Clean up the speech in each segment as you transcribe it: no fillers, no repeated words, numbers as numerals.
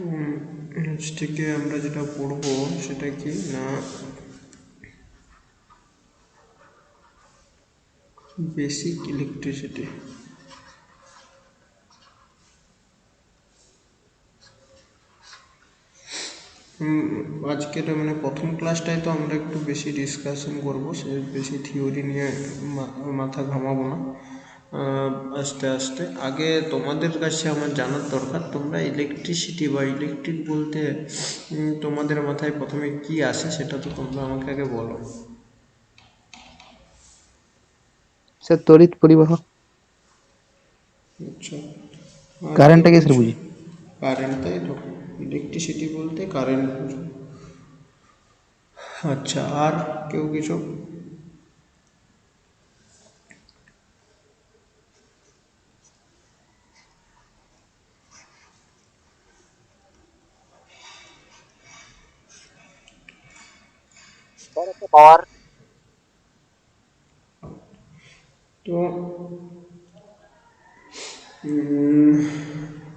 উম, আজ থেকে আমরা যেটা পড়বো সেটা কি না, বেসিক ইলেকট্রিসিটি। আজকের মানে প্রথম ক্লাসটায় তো আমরা একটু বেশি ডিসকাশন করবো, সে বেশি থিওরি নিয়ে মাথা ঘামাবো না। আস্তে আস্তে আগে তোমাদের কাছে আমার জানার দরকার, তোমরা ইলেকট্রিসিটি বা ইলেকট্রিক বলতে তোমাদের মাথায় প্রথমে কি আসে সেটা তো তোমরা আমাকে আগে বলো। স্যার তড়িৎ পরিবাহ। আচ্ছা, আর কেউ কারেন্টটাকে স্যার কিছু? বুঝি। কারেন্ট, তাই তো? ইলেকট্রিসিটি বলতে কারেন্ট বুঝো। আচ্ছা, আর কেউ কিছু? পাওয়ার। তো উম,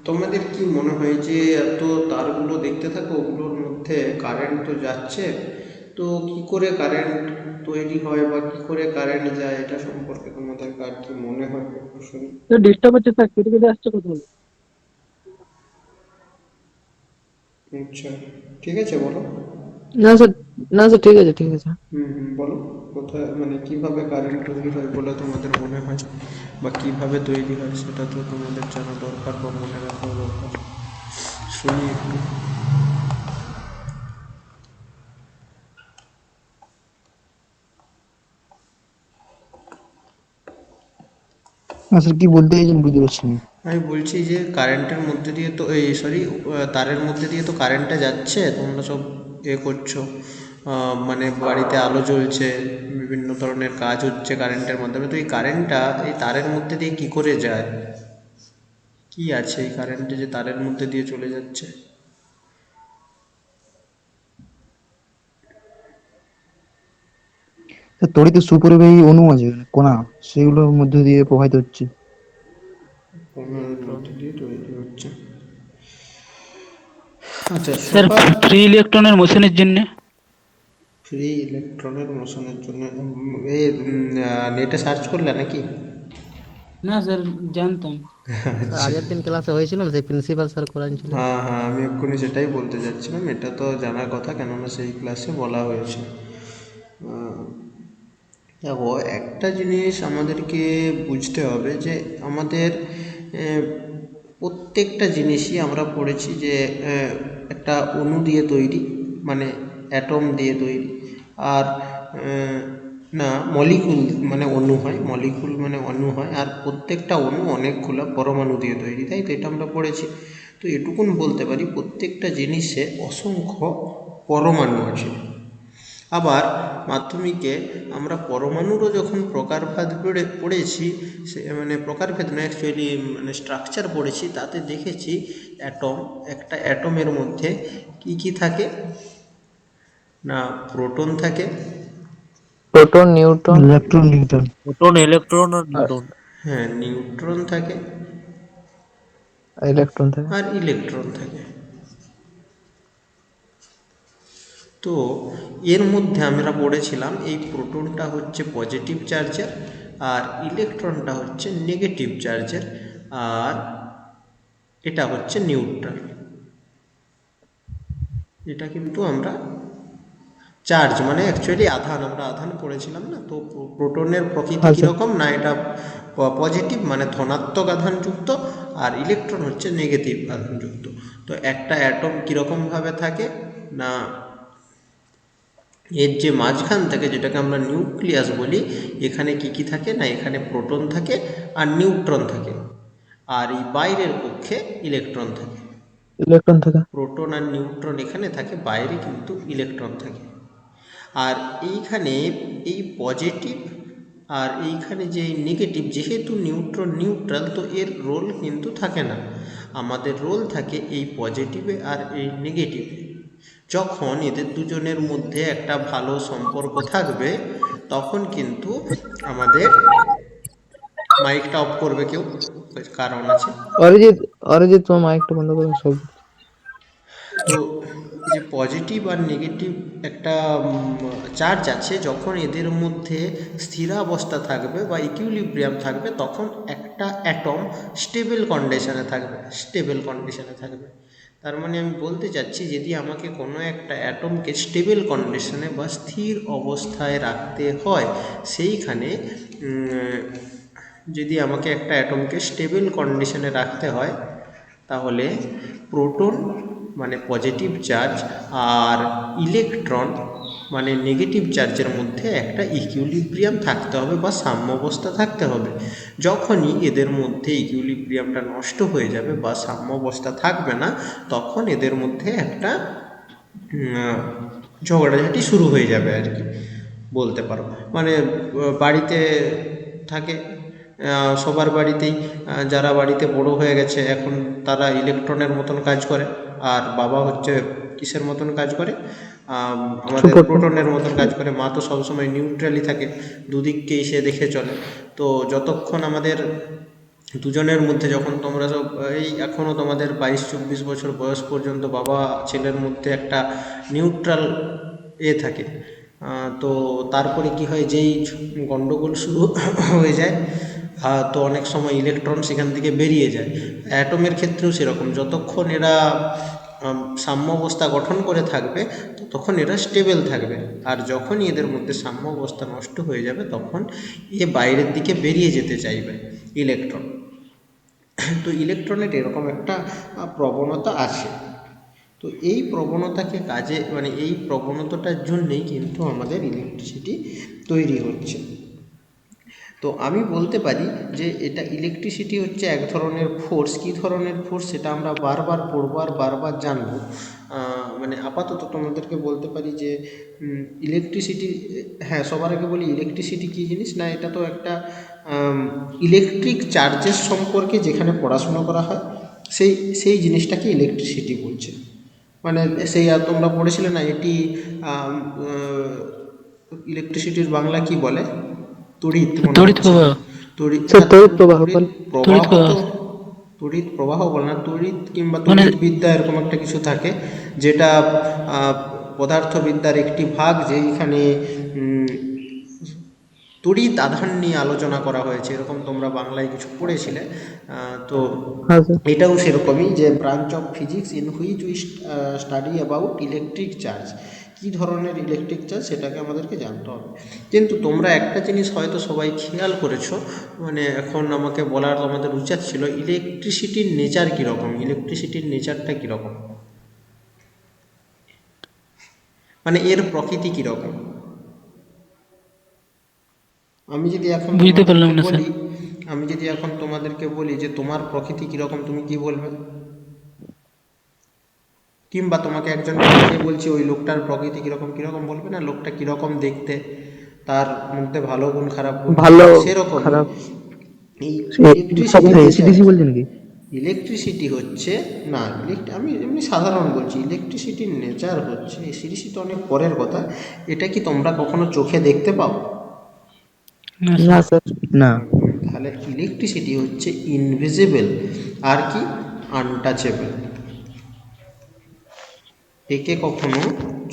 তোমাদের কি মনে হয় যে এত তারগুলো দেখতে থাকো, ওগুলোর মধ্যে কারেন্ট তো যাচ্ছে, তো কি করে কারেন্ট তৈরি হয় বা কি করে কারেন্ট যায়, এটা সম্পর্কে তোমাদের কার কি মনে হয় একটু শুনি। ডিস্টার্ব হচ্ছে স্যার, কেটে কেটে আসছে কথা বলে। আচ্ছা, ঠিক আছে, বলো। না স্যার, না স্যার, ঠিক আছে ঠিক আছে। বলো। কোথায় মানে কিভাবে কারেন্ট তৈরি হয় বলে তোমাদের মনে হয়, বা কিভাবে তৈরি হয় সেটা তো তোমাদের জানা দরকার বা মনে রাখা দরকার, শুনি একটু। না স্যার, কি বলতে চাইছেন বুঝতে পারছি না। আমি বলছি যে কারেন্টের মধ্যে দিয়ে তো এই সরি তারের মধ্যে দিয়ে তো কারেন্টটা যাচ্ছে, তোমরা সব করছো, মানে বাড়িতে আলো জ্বলছে, বিভিন্ন ধরনের কাজ হচ্ছে কারেন্টের মাধ্যমে, তো এই কারেন্টটা এই তারের মধ্যে দিয়ে কি করে যায়, কি আছে এই কারেন্টে যে তারের মধ্যে দিয়ে চলে যাচ্ছে? স্যার তড়িৎ সুপরিবাহী অণু আছে, কণা, সেগুলোর মধ্য দিয়ে প্রবাহিত হচ্ছে। কোণার মধ্যে দিয়ে তৈরি হচ্ছে। আচ্ছা, স্যার, সবার ফ্রি ইলেকট্রনের মোশনের জন্য। ফ্রি ইলেকট্রনের মোশনের জন্য এই নেটে সার্চ করলে নাকি? না স্যার, জানতাম। স্যার আচ্ছা, আগের দিন ক্লাসে হয়েছিল না, সেই প্রিন্সিপাল স্যার করাচ্ছিল। হ্যাঁ হ্যাঁ, আমি এক্ষুনি সেটাই বলতে যাচ্ছিলাম, এটা তো জানার কথা, কেননা সেই ক্লাসে বলা হয়েছে। আহ, দেখো, একটা জিনিস আমাদেরকে বুঝতে হবে যে আমাদের প্রত্যেকটা জিনিসই আমরা পড়েছি যে একটা অণু দিয়ে তৈরি, মানে অ্যাটম দিয়ে তৈরি। আর না, মলিকুল মানে অণু হয়, মলিকুল মানে অণু হয়, আর প্রত্যেকটা অণু অনেকগুলো পরমাণু দিয়ে তৈরি, তাই তো? এটা আমরা পড়েছি। তো এটুকুন বলতে পারি প্রত্যেকটা জিনিসে অসংখ্য পরমাণু আছে। আবার মাধ্যমিকে আমরা পরমাণুরও যখন প্রকারভেদ পড়েছি, সে মানে প্রকারভেদ না, অ্যাকচুয়ালি মানে স্ট্রাকচার পড়েছি, তাতে দেখেছি অ্যাটম, একটা অ্যাটমের মধ্যে কি কি থাকে না, প্রোটন থাকে, proton, neutron, electron, neutron. Proton, electron আর আর নিউট্রন। হ্যাঁ, নিউট্রন থাকে, ইলেকট্রন থাকে। আর ইলেকট্রন থাকে। তো এর মধ্যে আমরা পড়েছিলাম এই প্রোটনটা হচ্ছে পজিটিভ চার্জের, আর ইলেকট্রনটা হচ্ছে নেগেটিভ চার্জের, আর এটা হচ্ছে নিউট্রাল। এটা কিন্তু আমরা চার্জ মানে অ্যাকচুয়ালি আধান, আমরা আধান পড়েছিলাম না, তো প্রোটনের প্রকৃতি আচ্ছা। কীরকম না, এটা পজিটিভ মানে ধনাত্মক আধানযুক্ত, আর ইলেকট্রন হচ্ছে নেগেটিভ আধানযুক্ত। তো একটা অ্যাটম কীরকমভাবে থাকে না, এর যে মাঝখান থেকে, যেটাকে আমরা নিউক্লিয়াস বলি, এখানে কি কি থাকে না, এখানে প্রোটন থাকে আর নিউট্রন থাকে, আর এই বাইরের পক্ষে ইলেকট্রন থাকে। ইলেকট্রন থাকে। প্রোটন আর নিউট্রন এখানে থাকে, বাইরে কিন্তু ইলেকট্রন থাকে। আর এইখানে এই পজিটিভ আর এইখানে যে নেগেটিভ, যেহেতু নিউট্রন নিউট্রাল, তো এর রোল কিন্তু থাকে না, আমাদের রোল থাকে এই পজিটিভে আর এই নেগেটিভে। যখন এদের দুজনের মধ্যে একটা ভালো সম্পর্ক থাকবে, তখন কিন্তু আমাদের মাইকটা অফ করবে কেউ, কারণ আছে। অরিজিৎ, অরিজিৎ তোমার মাইকটা বন্ধ করো সব। তো এই যে পজিটিভ আর নেগেটিভ একটা চার্জ আছে, যখন এদের মধ্যে স্থিরাবস্থা থাকবে বা ইকুইলিব্রিয়াম থাকবে তখন একটা অ্যাটম স্টেবল কন্ডিশনে থাকবে। তার মানে আমি বলতে চাচ্ছি, যদি আমাকে কোনো একটা অ্যাটমকে স্টেবল কন্ডিশনে বা স্থির অবস্থায় রাখতে হয়, সেইখানে যদি আমাকে একটা অ্যাটমকে স্টেবল কন্ডিশনে রাখতে হয়, তাহলে প্রোটন মানে পজিটিভ চার্জ আর ইলেকট্রন মানে নেগেটিভ চার্জের মধ্যে একটা ইকুইলিব্রিয়াম থাকতে হবে বা সাম্যাবস্থা থাকতে হবে। যখনই এদের মধ্যে ইকুইলিব্রিয়ামটা নষ্ট হয়ে যাবে বা সাম্যাবস্থা থাকবে না, তখন এদের মধ্যে একটা ঝগড়াঝাটি শুরু হয়ে যাবে আর কি, বলতে পারো। মানে বাড়িতে থাকে, সবার বাড়িতেই যারা বাড়িতে বড় হয়ে গেছে এখন, তারা ইলেকট্রনের মতন কাজ করে, আর বাবা হচ্ছে কিসের মতন কাজ করে, আমাদের প্রোটনের মতন কাজ করে। মা তো সবসময় নিউট্রালি থাকে, দুদিককেই সে দেখে চলে। তো যতক্ষণ আমাদের দুজনের মধ্যে, যখন তোমরা সব এই এখনও তোমাদের 22-24 বছর বয়স পর্যন্ত বাবা ছেলের মধ্যে একটা নিউট্রাল থাকে, তো তারপরে কি হয়, যেই গন্ডগোল শুরু হয়ে যায়, তো অনেক সময় ইলেকট্রন সেখান থেকে বেরিয়ে যায়। অ্যাটমের ক্ষেত্রেও সেরকম, যতক্ষণ এরা সাম্যাবস্থা গঠন করে থাকবে তখন এরা স্টেবল থাকবে, আর যখনই এদের মধ্যে সাম্যাবস্থা নষ্ট হয়ে যাবে তখন এ বাইরের দিকে বেরিয়ে যেতে চাইবে ইলেকট্রন। তো ইলেকট্রনের এরকম একটা প্রবণতা আছে। তো এই প্রবণতাকে কাজে, মানে এই প্রবণতাটার জন্যেই কিন্তু আমাদের ইলেকট্রিসিটি তৈরি হচ্ছে। তো আমি বলতে পারি যে এটা ইলেকট্রিসিটি হচ্ছে এক ধরনের ফোর্স। কী ধরনের ফোর্স সেটা আমরা বারবার পড়বো আর বারবার জানবো। মানে আপাতত তোমাদেরকে বলতে পারি যে ইলেকট্রিসিটি, হ্যাঁ সবার আগে বলি ইলেকট্রিসিটি কী জিনিস না, এটা তো একটা ইলেকট্রিক চার্জেস সম্পর্কে যেখানে পড়াশোনা করা হয় সেই জিনিসটাকে ইলেকট্রিসিটি বলছে। মানে সেই তোমরা পড়েছিলে না, এটি ইলেকট্রিসিটির বাংলা কি বলে, তড়িৎ মনে তড়িৎ হচ্ছে। প্রবাহ। তড়িৎ, স্যার তড়িৎ প্রবাহ তড়িৎ তড়িৎ প্রবাহ, প্রবাহ। তো তড়িৎ প্রবাহ বলে না, তড়িৎ কিংবা মানে তড়িৎ বিদ্যা এরকম একটা কিছু থাকে, যেটা পদার্থবিদ্যার একটি ভাগ, যেইখানে তড়িৎ আধান নিয়ে আলোচনা করা হয়েছে, এরকম তোমরা বাংলায় কিছু পড়েছিলে। তো হ্যাঁ স্যার। এটাও সেরকমই, যে branch of physics in which we study about electric charge. কী ধরনের ইলেকট্রিক চার্জ সেটাকে আমাদেরকে জানতে হবে। কিন্তু তোমরা একটা জিনিস হয়তো সবাই খেয়াল করেছো, মানে এখন আমাকে বলার আমাদের উচিত ছিল, ইলেকট্রিসিটির নেচার কীরকম, ইলেকট্রিসিটির নেচারটা কীরকম, মানে এর প্রকৃতি কীরকম। আমি যদি এখন বুঝতে পারলাম তোমাদেরকে না স্যার। বলি, আমি যদি এখন তোমাদেরকে বলি যে তোমার প্রকৃতি কীরকম, তুমি কি বলবে? কিংবা তোমাকে একজনকে দেখিয়ে বলছি ওই লোকটার প্রকৃতি কীরকম, কীরকম বলবে না, লোকটা কীরকম দেখতে, তার মধ্যে ভালো গুণ খারাপ গুণ, ভালো সেরকম খারাপ এই সব ইলেকট্রিসিটি নেচার। এসিডিসি বলছেন কি? ইলেকট্রিসিটি হচ্ছে না, আমি এমনি সাধারণ বলছি, ইলেকট্রিসিটির নেচার হচ্ছে, এসিডিসি তো অনেক পরের কথা। এটা কি তোমরা কখনো চোখে দেখতে পাও? না না স্যার। স্যার না। তাহলে ইলেকট্রিসিটি হচ্ছে ইনভিজিবল আর কি আনটাচেবল। একে কখনো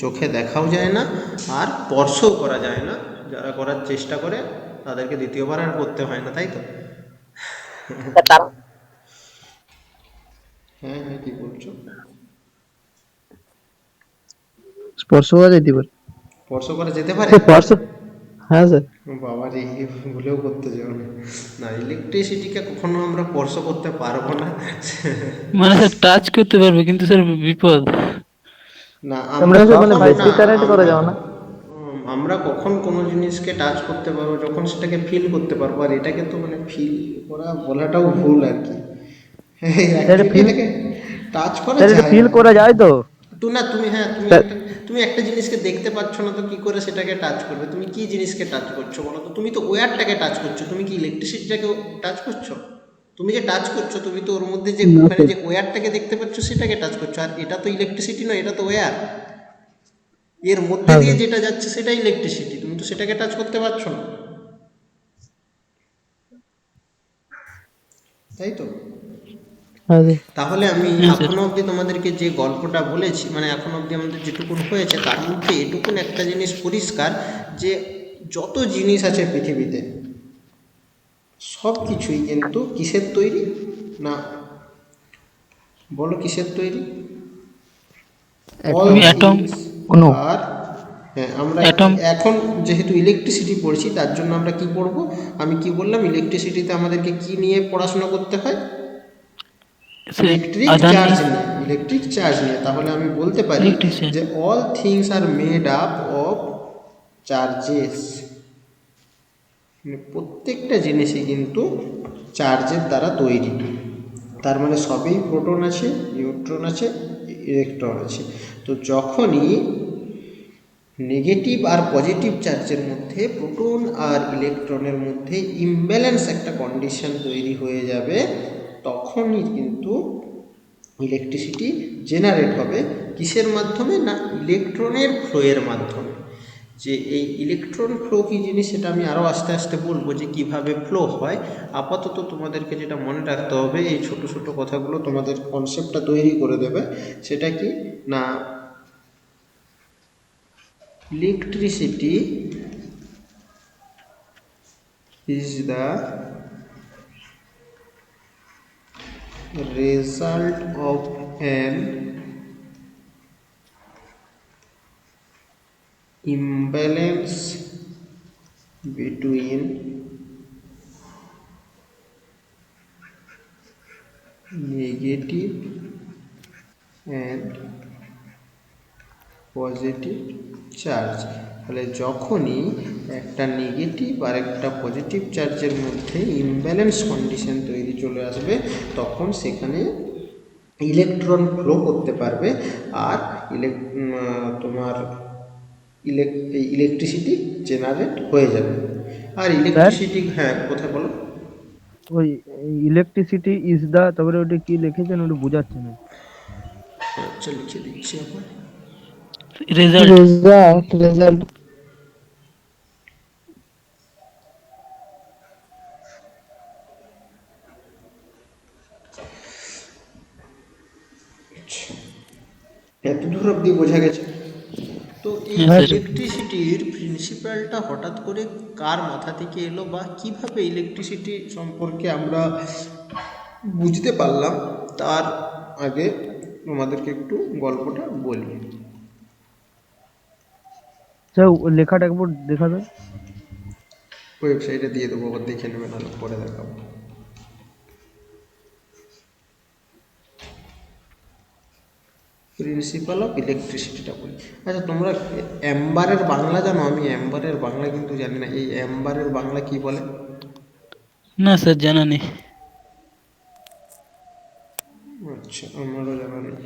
চোখে দেখাও যায় না আর স্পর্শও করা যায় না। যারা করার চেষ্টা করে তাদেরকে দ্বিতীয়বার আর করতে হয় না, তাই তো? হ্যাঁ হ্যাঁ, কি বলছো? স্পর্শ করা যেতে পারে। স্পর্শ করা যেতে পারে? স্পর্শ, হ্যাঁ স্যার। বাবা রে, ভুলেও করতে যাও না। না, ইলেকট্রিসিটিকে কখনো আমরা স্পর্শ করতে পারবো না। মানে স্যার টাচ করতে পারবে, কিন্তু স্যার বিপদ। না, তোমরা আমরা হচ্ছে মানে কখন ভাইব্রেট না, কারেন্ট করা যাও না? আমরা কখন কোনো জিনিসকে টাচ করতে পারবো, যখন সেটাকে ফিল করতে পারবো। আর এটাকে তো মানে ফিল করা বলাটাও ভুল আর কি। অ্যাকচুয়ালি ফিল, এটাকে টাচ করা স্যার এটা যায় ফিল না। করা যায় তো? না, তুমি, হ্যাঁ স্যার তুমি একটা জিনিসকে দেখতে পাচ্ছ না, তো কি করে সেটাকে টাচ করবে? তুমি কি জিনিসকে টাচ করছো বলো তো? তুমি তো ওয়্যারটাকে টাচ করছো, তুমি কি ইলেকট্রিসিটিটাকে টাচ করছো? তুমি যে টাচ করছো, তুমি তো ওর মধ্যে যে না ওখানে স্যার। যে ওয়্যারটাকে দেখতে পাচ্ছ সেটাকে টাচ করছো। আর এটা তো ইলেকট্রিসিটি নয়, এটা তো ওয়্যার। এর মধ্যে হ্যাঁ দিয়ে স্যার। যেটা যাচ্ছে সেটাই ইলেকট্রিসিটি, তুমি তো সেটাকে টাচ করতে পারছো না, তাই তো? তাহলে আমি হ্যাঁ স্যার। এখনো অবধি তোমাদেরকে যে গল্পটা বলেছি, মানে এখনো অবধি আমাদের যেটুকুন হয়েছে তার মধ্যে এটুকুন একটা জিনিস পরিষ্কার, যে যত জিনিস আছে পৃথিবীতে সব কিছুই কিন্তু কিসের তৈরি? না, বলো কিসের তৈরি? All atom. থিংস অনু। আর, হ্যাঁ আমরা অ্যাটম। এখন যেহেতু ইলেকট্রিসিটি পড়ছি তার জন্য আমরা কি পড়বো? আমি কি বললাম, ইলেকট্রিসিটিতে আমাদেরকে কি নিয়ে পড়াশোনা করতে হয়? ইলেকট্রিক আধান চার্জ নিয়ে। নিয়ে, ইলেকট্রিক চার্জ নিয়ে। তাহলে আমি বলতে পারি ইলেকট্রিশিয়ান। যে all things are made up of charges, প্রত্যেকটা জিনিসই কিন্তু চার্জের দ্বারা তৈরি। তার মানে সবেই প্রোটন আছে, নিউট্রন আছে, ইলেকট্রন আছে। তো যখনই নেগেটিভ আর পজিটিভ চার্জের মধ্যে, প্রোটন আর ইলেকট্রনের মধ্যে ইমব্যালেন্স একটা কন্ডিশন তৈরি হয়ে যাবে, তখনই কিন্তু ইলেকট্রিসিটি জেনারেট হবে। কিসের মাধ্যমে? না, ইলেকট্রনের ফ্লোয়ের মাধ্যমে। যে এই ইলেকট্রন ফ্লো কী জিনিস সেটা আমি আরও আস্তে আস্তে বলবো যে কিভাবে ফ্লো হয়। আপাতত তোমাদেরকে যেটা মনে রাখতে হবে, এই ছোট ছোট কথাগুলো তোমাদের কনসেপ্টটা তৈরি করে দেবে। সেটা কি না, electricity is the result of an imbalance between negative and positive charge. তাহলে যখনই একটা নেগেটিভ আর একটা পজিটিভ চার্জের মধ্যে ইমব্যালেন্স কন্ডিশন তৈরি চলে আসবে, তখন সেখানে ইলেকট্রন ফ্লো করতে পারবে আর তোমার ইলেকট্রিসিটি জেনারেট হয়ে যাবে। আর ইলেকট্রিসিটি, হ্যাঁ কোথায় বলো? ওই ইলেকট্রিসিটি ইজ দা, তারপরে ওটা কি লিখেছেন ওটা বোঝাচ্ছে না। আচ্ছা লিখে দিচ্ছি এখন। রেজাল্ট। রেজাল্ট রেজাল্ট এত দূর অব্দি বোঝা গেছে। তো এই হ্যাঁ স্যার। ইলেকট্রিসিটির প্রিন্সিপালটা হঠাৎ করে কার মাথা থেকে এলো, বা কিভাবে ইলেকট্রিসিটি সম্পর্কে আমরা বুঝতে পারলাম, তার আগে তোমাদেরকে একটু গল্পটা বলি। স্যার ওই লেখাটা একবার দেখাবেন। ওয়েবসাইটে দিয়ে দেবো, আবার দেখে নেবে, নাহলে পরে দেখাবো। প্রিন্সিপাল অফ ইলেকট্রিসিটিটা বলি। আচ্ছা তোমরা অ্যাম্বারের বাংলা জানো? আমি অ্যাম্বারের বাংলা কিন্তু জানি না। এই অ্যাম্বারের বাংলা কি বলে? না স্যার, জানা নেই। আচ্ছা, আমারও জানা নেই।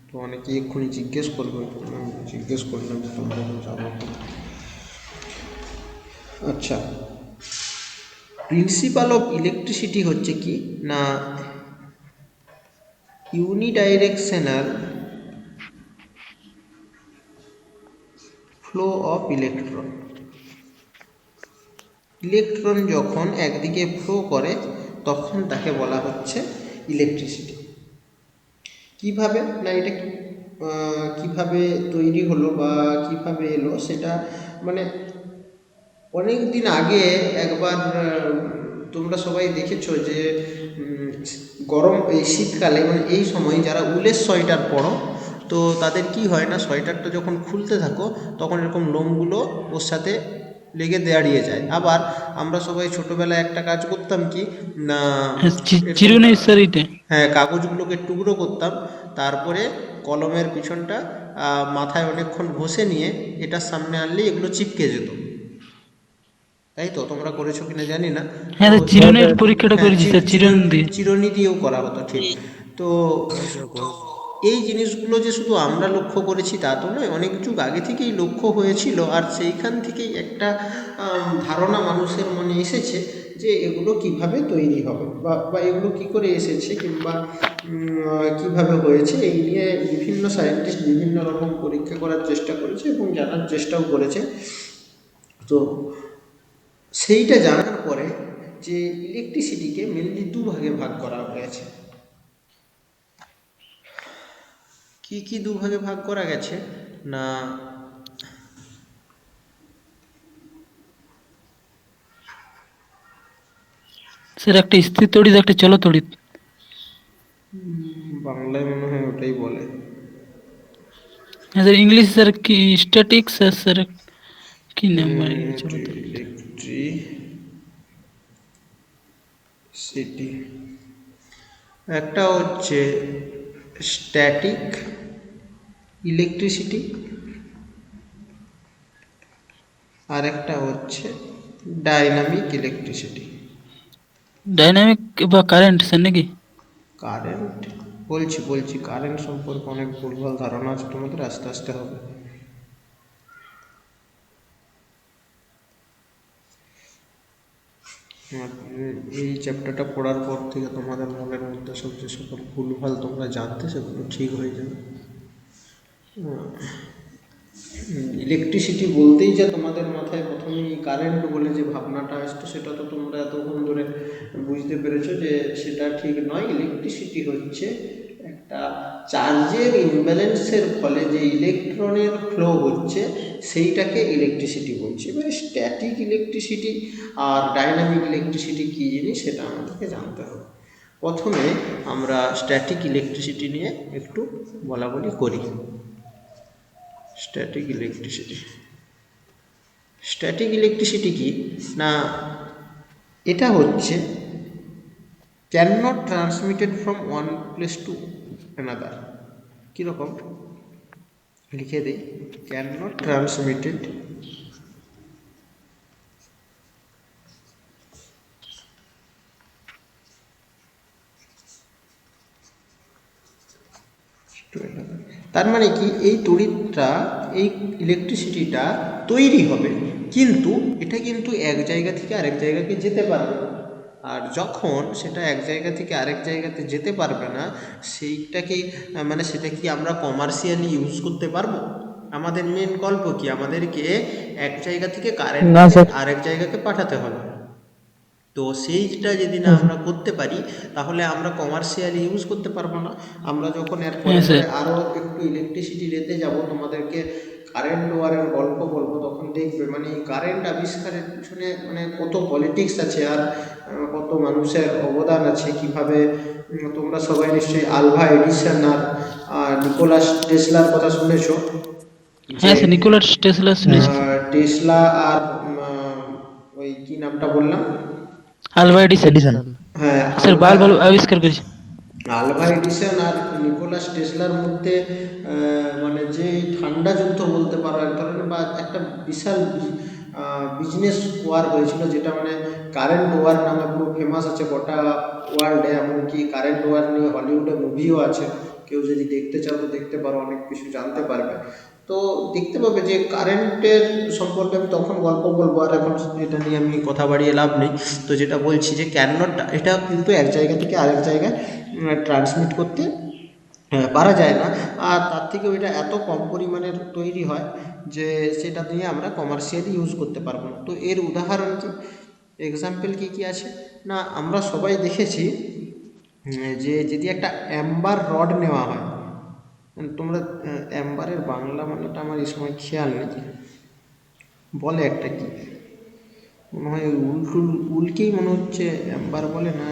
তো অনেকে এক্ষুনি জিজ্ঞেস করবে, আমি জিজ্ঞেস করলাম যে তোমরা জানো কি। আচ্ছা, প্রিন্সিপাল অফ ইলেকট্রিসিটি হচ্ছে কি না, ইউনিডাইরেকশনাল ফ্লো অফ ইলেকট্রন। ইলেকট্রন যখন একদিকে ফ্লো করে তখন তাকে বলা হচ্ছে ইলেকট্রিসিটি। কিভাবে না, এটা কিভাবে তৈরি হলো বা কিভাবে এলো সেটা মানে অনেক দিন আগে একবার তোমরা সবাই দেখেছো যে গরম এই শীতকালে, মানে এই সময় যারা উলের সোয়েটার পরো, তো তাদের কি হয় না, সোয়েটারটা যখন খুলতে থাকো তখন এরকম লোমগুলো ওর সাথে লেগে দাঁড়িয়ে যায়। আবার আমরা সবাই ছোটোবেলায় একটা কাজ করতাম কি না, হ্যাঁ, এরকম চিরুনি স্যার এইটা। হ্যাঁ কাগজগুলোকে টুকরো করতাম, তারপরে কলমের পিছনটা মাথায় অনেকক্ষণ ঘষে নিয়ে এটার সামনে আনলেই এগুলো চিপকে যেত। তাই তো, তোমরা করেছো কিনা জানি না। হ্যাঁ তো স্যার, চিরুনির পরীক্ষাটা হ্যাঁ, করেছি স্যার, চিরুনি দিয়ে। চিরুনি দিয়েও করা হতো, ঠিক। তো এই জিনিসগুলো যে শুধু আমরা লক্ষ্য করেছি তা তো নয়, অনেক যুগ আগে থেকেই লক্ষ্য হয়েছিল। আর সেইখান থেকেই একটা ধারণা মানুষের মনে এসেছে যে এগুলো কিভাবে তৈরি হবে বা এগুলো কি করে এসেছে, কিংবা কিভাবে হয়েছে, এই নিয়ে বিভিন্ন সায়েন্টিস্ট বিভিন্ন রকম পরীক্ষা করার চেষ্টা করেছে এবং জানার চেষ্টাও করেছে। তো সেইটা জানার পরে যে ইলেকট্রিসিটিকে মেনলি দু ভাগে ভাগ করা হয়েছে। কি কি দুভাগে ভাগ করা গেছে না স্যার একটা স্থির তড়িৎ একটা চল তড়িৎ। বাংলায় মনে হয় ওটাই বলে। হ্যাঁ স্যার, ইংলিশ স্যার কি স্ট্যাটিক স্যার, স্যার কি নাম চলো তড়িৎ। ইলেকট্রিসিটি একটা হচ্ছে স্ট্যাটিক ইলেকট্রিসিটি, আর একটা হচ্ছে ডাইনামিক ইলেকট্রিসিটি। ডাইনামিক বা কারেন্ট স্যার নাকি? কারেন্ট বলছি কারেন্ট সম্পর্কে অনেক ভুলভাল ধারণা আছে তোমাদের, আস্তে আস্তে হবে। এই চ্যাপ্টারটা পড়ার পর থেকে তোমাদের মনের মধ্যে সব যে সকল ভুলভাল তোমরা জানতে সেগুলো ঠিক হয়ে যাবে। ইলেকট্রিসিটি বলতেই যে তোমাদের মাথায় প্রথমেই কারেন্ট বলে যে ভাবনাটা আসতো, সেটা তো তোমরা এতক্ষণ ধরে বুঝতে পেরেছো যে সেটা ঠিক নয়। ইলেকট্রিসিটি হচ্ছে একটা চার্জের ইমব্যালেন্সের ফলে যে ইলেকট্রনের ফ্লো হচ্ছে সেইটাকে ইলেকট্রিসিটি বলছি। এবারে স্ট্যাটিক ইলেকট্রিসিটি আর ডাইনামিক ইলেকট্রিসিটি কী জিনিস সেটা আমাদেরকে জানতে হবে। প্রথমে আমরা স্ট্যাটিক ইলেকট্রিসিটি নিয়ে একটু বলাবলি করি। স্ট্যাটিক ইলেকট্রিসিটি কি না, এটা হচ্ছে can not transmitted from one place to another. কীরকম লিখে দিই, ক্যান নট ট্রান্সমিটেড তার মানে কি এই তড়িৎটা এই ইলেকট্রিসিটিটা তৈরি হবে, কিন্তু এটা কিন্তু এক জায়গা থেকে আরেক জায়গাকে যেতে পারবে না। আর যখন সেটা এক জায়গা থেকে আরেক জায়গাতে যেতে পারবে না, সেইটাকেই মানে সেটা কি আমরা কমার্শিয়ালি ইউজ করতে পারবো? আমাদের মেন গল্প কি, আমাদেরকে এক জায়গা থেকে কারেন্ট না স্যার। আরেক জায়গাকে পাঠাতে হবে। তো সেইটা যদি না আমরা করতে পারি তাহলে আমরা কমার্শিয়ালি ইউজ করতে পারবো না। আমরা যখন এর পরে হ্যাঁ স্যার। আরও একটু ইলেকট্রিসিটি রেতে যাব, তোমাদেরকে কারেন্ট ওয়ারের গল্প বলবো, তখন দেখবে মানে এই কারেন্ট আবিষ্কারের পিছনে মানে কত পলিটিক্স আছে আর কত মানুষের অবদান আছে, কিভাবে তোমরা সবাই নিশ্চয়ই আলভা এডিসন আর নিকোলাস টেসলার কথা শুনেছো। হ্যাঁ স্যার, নিকোলাস টেসলা শুনেছি। টেসলা আর ওই কি নামটা বললাম, আলভা এডিসন। এডিসন। হ্যাঁ স্যার বাল্ব আবিষ্কার করেছে। আলভা এডিসন আর নিকোলাস টেসলার মধ্যে মানে যে ঠান্ডা যুদ্ধ বলতে পারো এক ধরনের, বা একটা বিশাল বিজনেস ওয়ার হয়েছিল, যেটা মানে কারেন্ট ওয়ার নামে পুরো ফেমাস আছে গোটা ওয়ার্ল্ডে। এমনকি কারেন্ট ওয়ার নিয়ে হলিউডে মুভিও আছে, কেউ যদি দেখতে চাও তো দেখতে পারো, অনেক কিছু জানতে পারবে। তো দেখতে পাবে যে কারেন্টের সম্পর্কে আমি তখন গল্প বলবো, আর এখন এটা নিয়ে আমি কথা বাড়িয়ে লাভ নেই। তো যেটা বলছি যে ক্যান নট, এটা কিন্তু এক জায়গা থেকে আরেক জায়গায় ট্রান্সমিট করতে পারা যায় না। আর তার থেকেও এটা এত কম পরিমাণের তৈরি হয় যে সেটা দিয়ে আমরা কমার্শিয়ালি ইউজ করতে পারবো না। তো এর উদাহরণ কি, এক্সাম্পল কী কী আছে না, আমরা সবাই দেখেছি যে যদি একটা অ্যাম্বার রড নেওয়া হয়, তোমরা অ্যাম্বারের বাংলা মানেটা আমার এই সময় খেয়াল নেই, বলে একটা কি মনে হয় উলকেই মনে হচ্ছে অ্যাম্বার বলে, না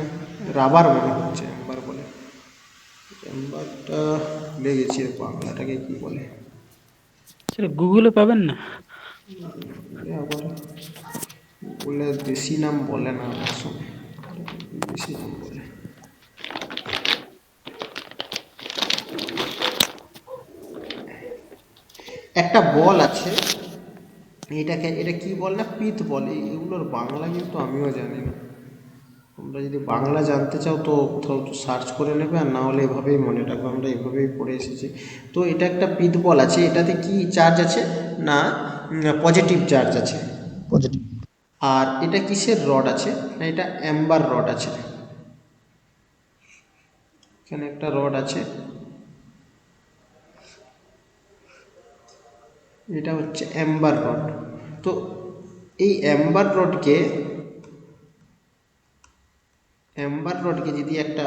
রাবার মনে হচ্ছে অ্যাম্বার বলে। অ্যাম্বারটা ভুলে গেছি বাংলাটাকে কি বলে। স্যার গুগলে পাবেন না। আবার বলে দেশি নাম বলে না, অনেক সময় দেশি নাম বলে। একটা বল আছে, এটা কি বল না, পিত বল, এগুলোর বাংলা কিন্তু আমিও জানি না। তোমরা যদি বাংলা জানতে চাও তো কোথাও সার্চ করে নেবে, আর না হলে এভাবেই মনে রাখবে, আমরা এভাবেই পড়ে এসেছি। তো এটা একটা পিত বল আছে, এটাতে কি চার্জ আছে না পজিটিভ চার্জ আছে। পজিটিভ। আর এটা কিসের রড আছে না, এটা অ্যাম্বার রড আছে। এখানে একটা রড আছে, এটা হচ্ছে অ্যাম্বার রড। তো এই অ্যাম্বার রডকে যদি একটা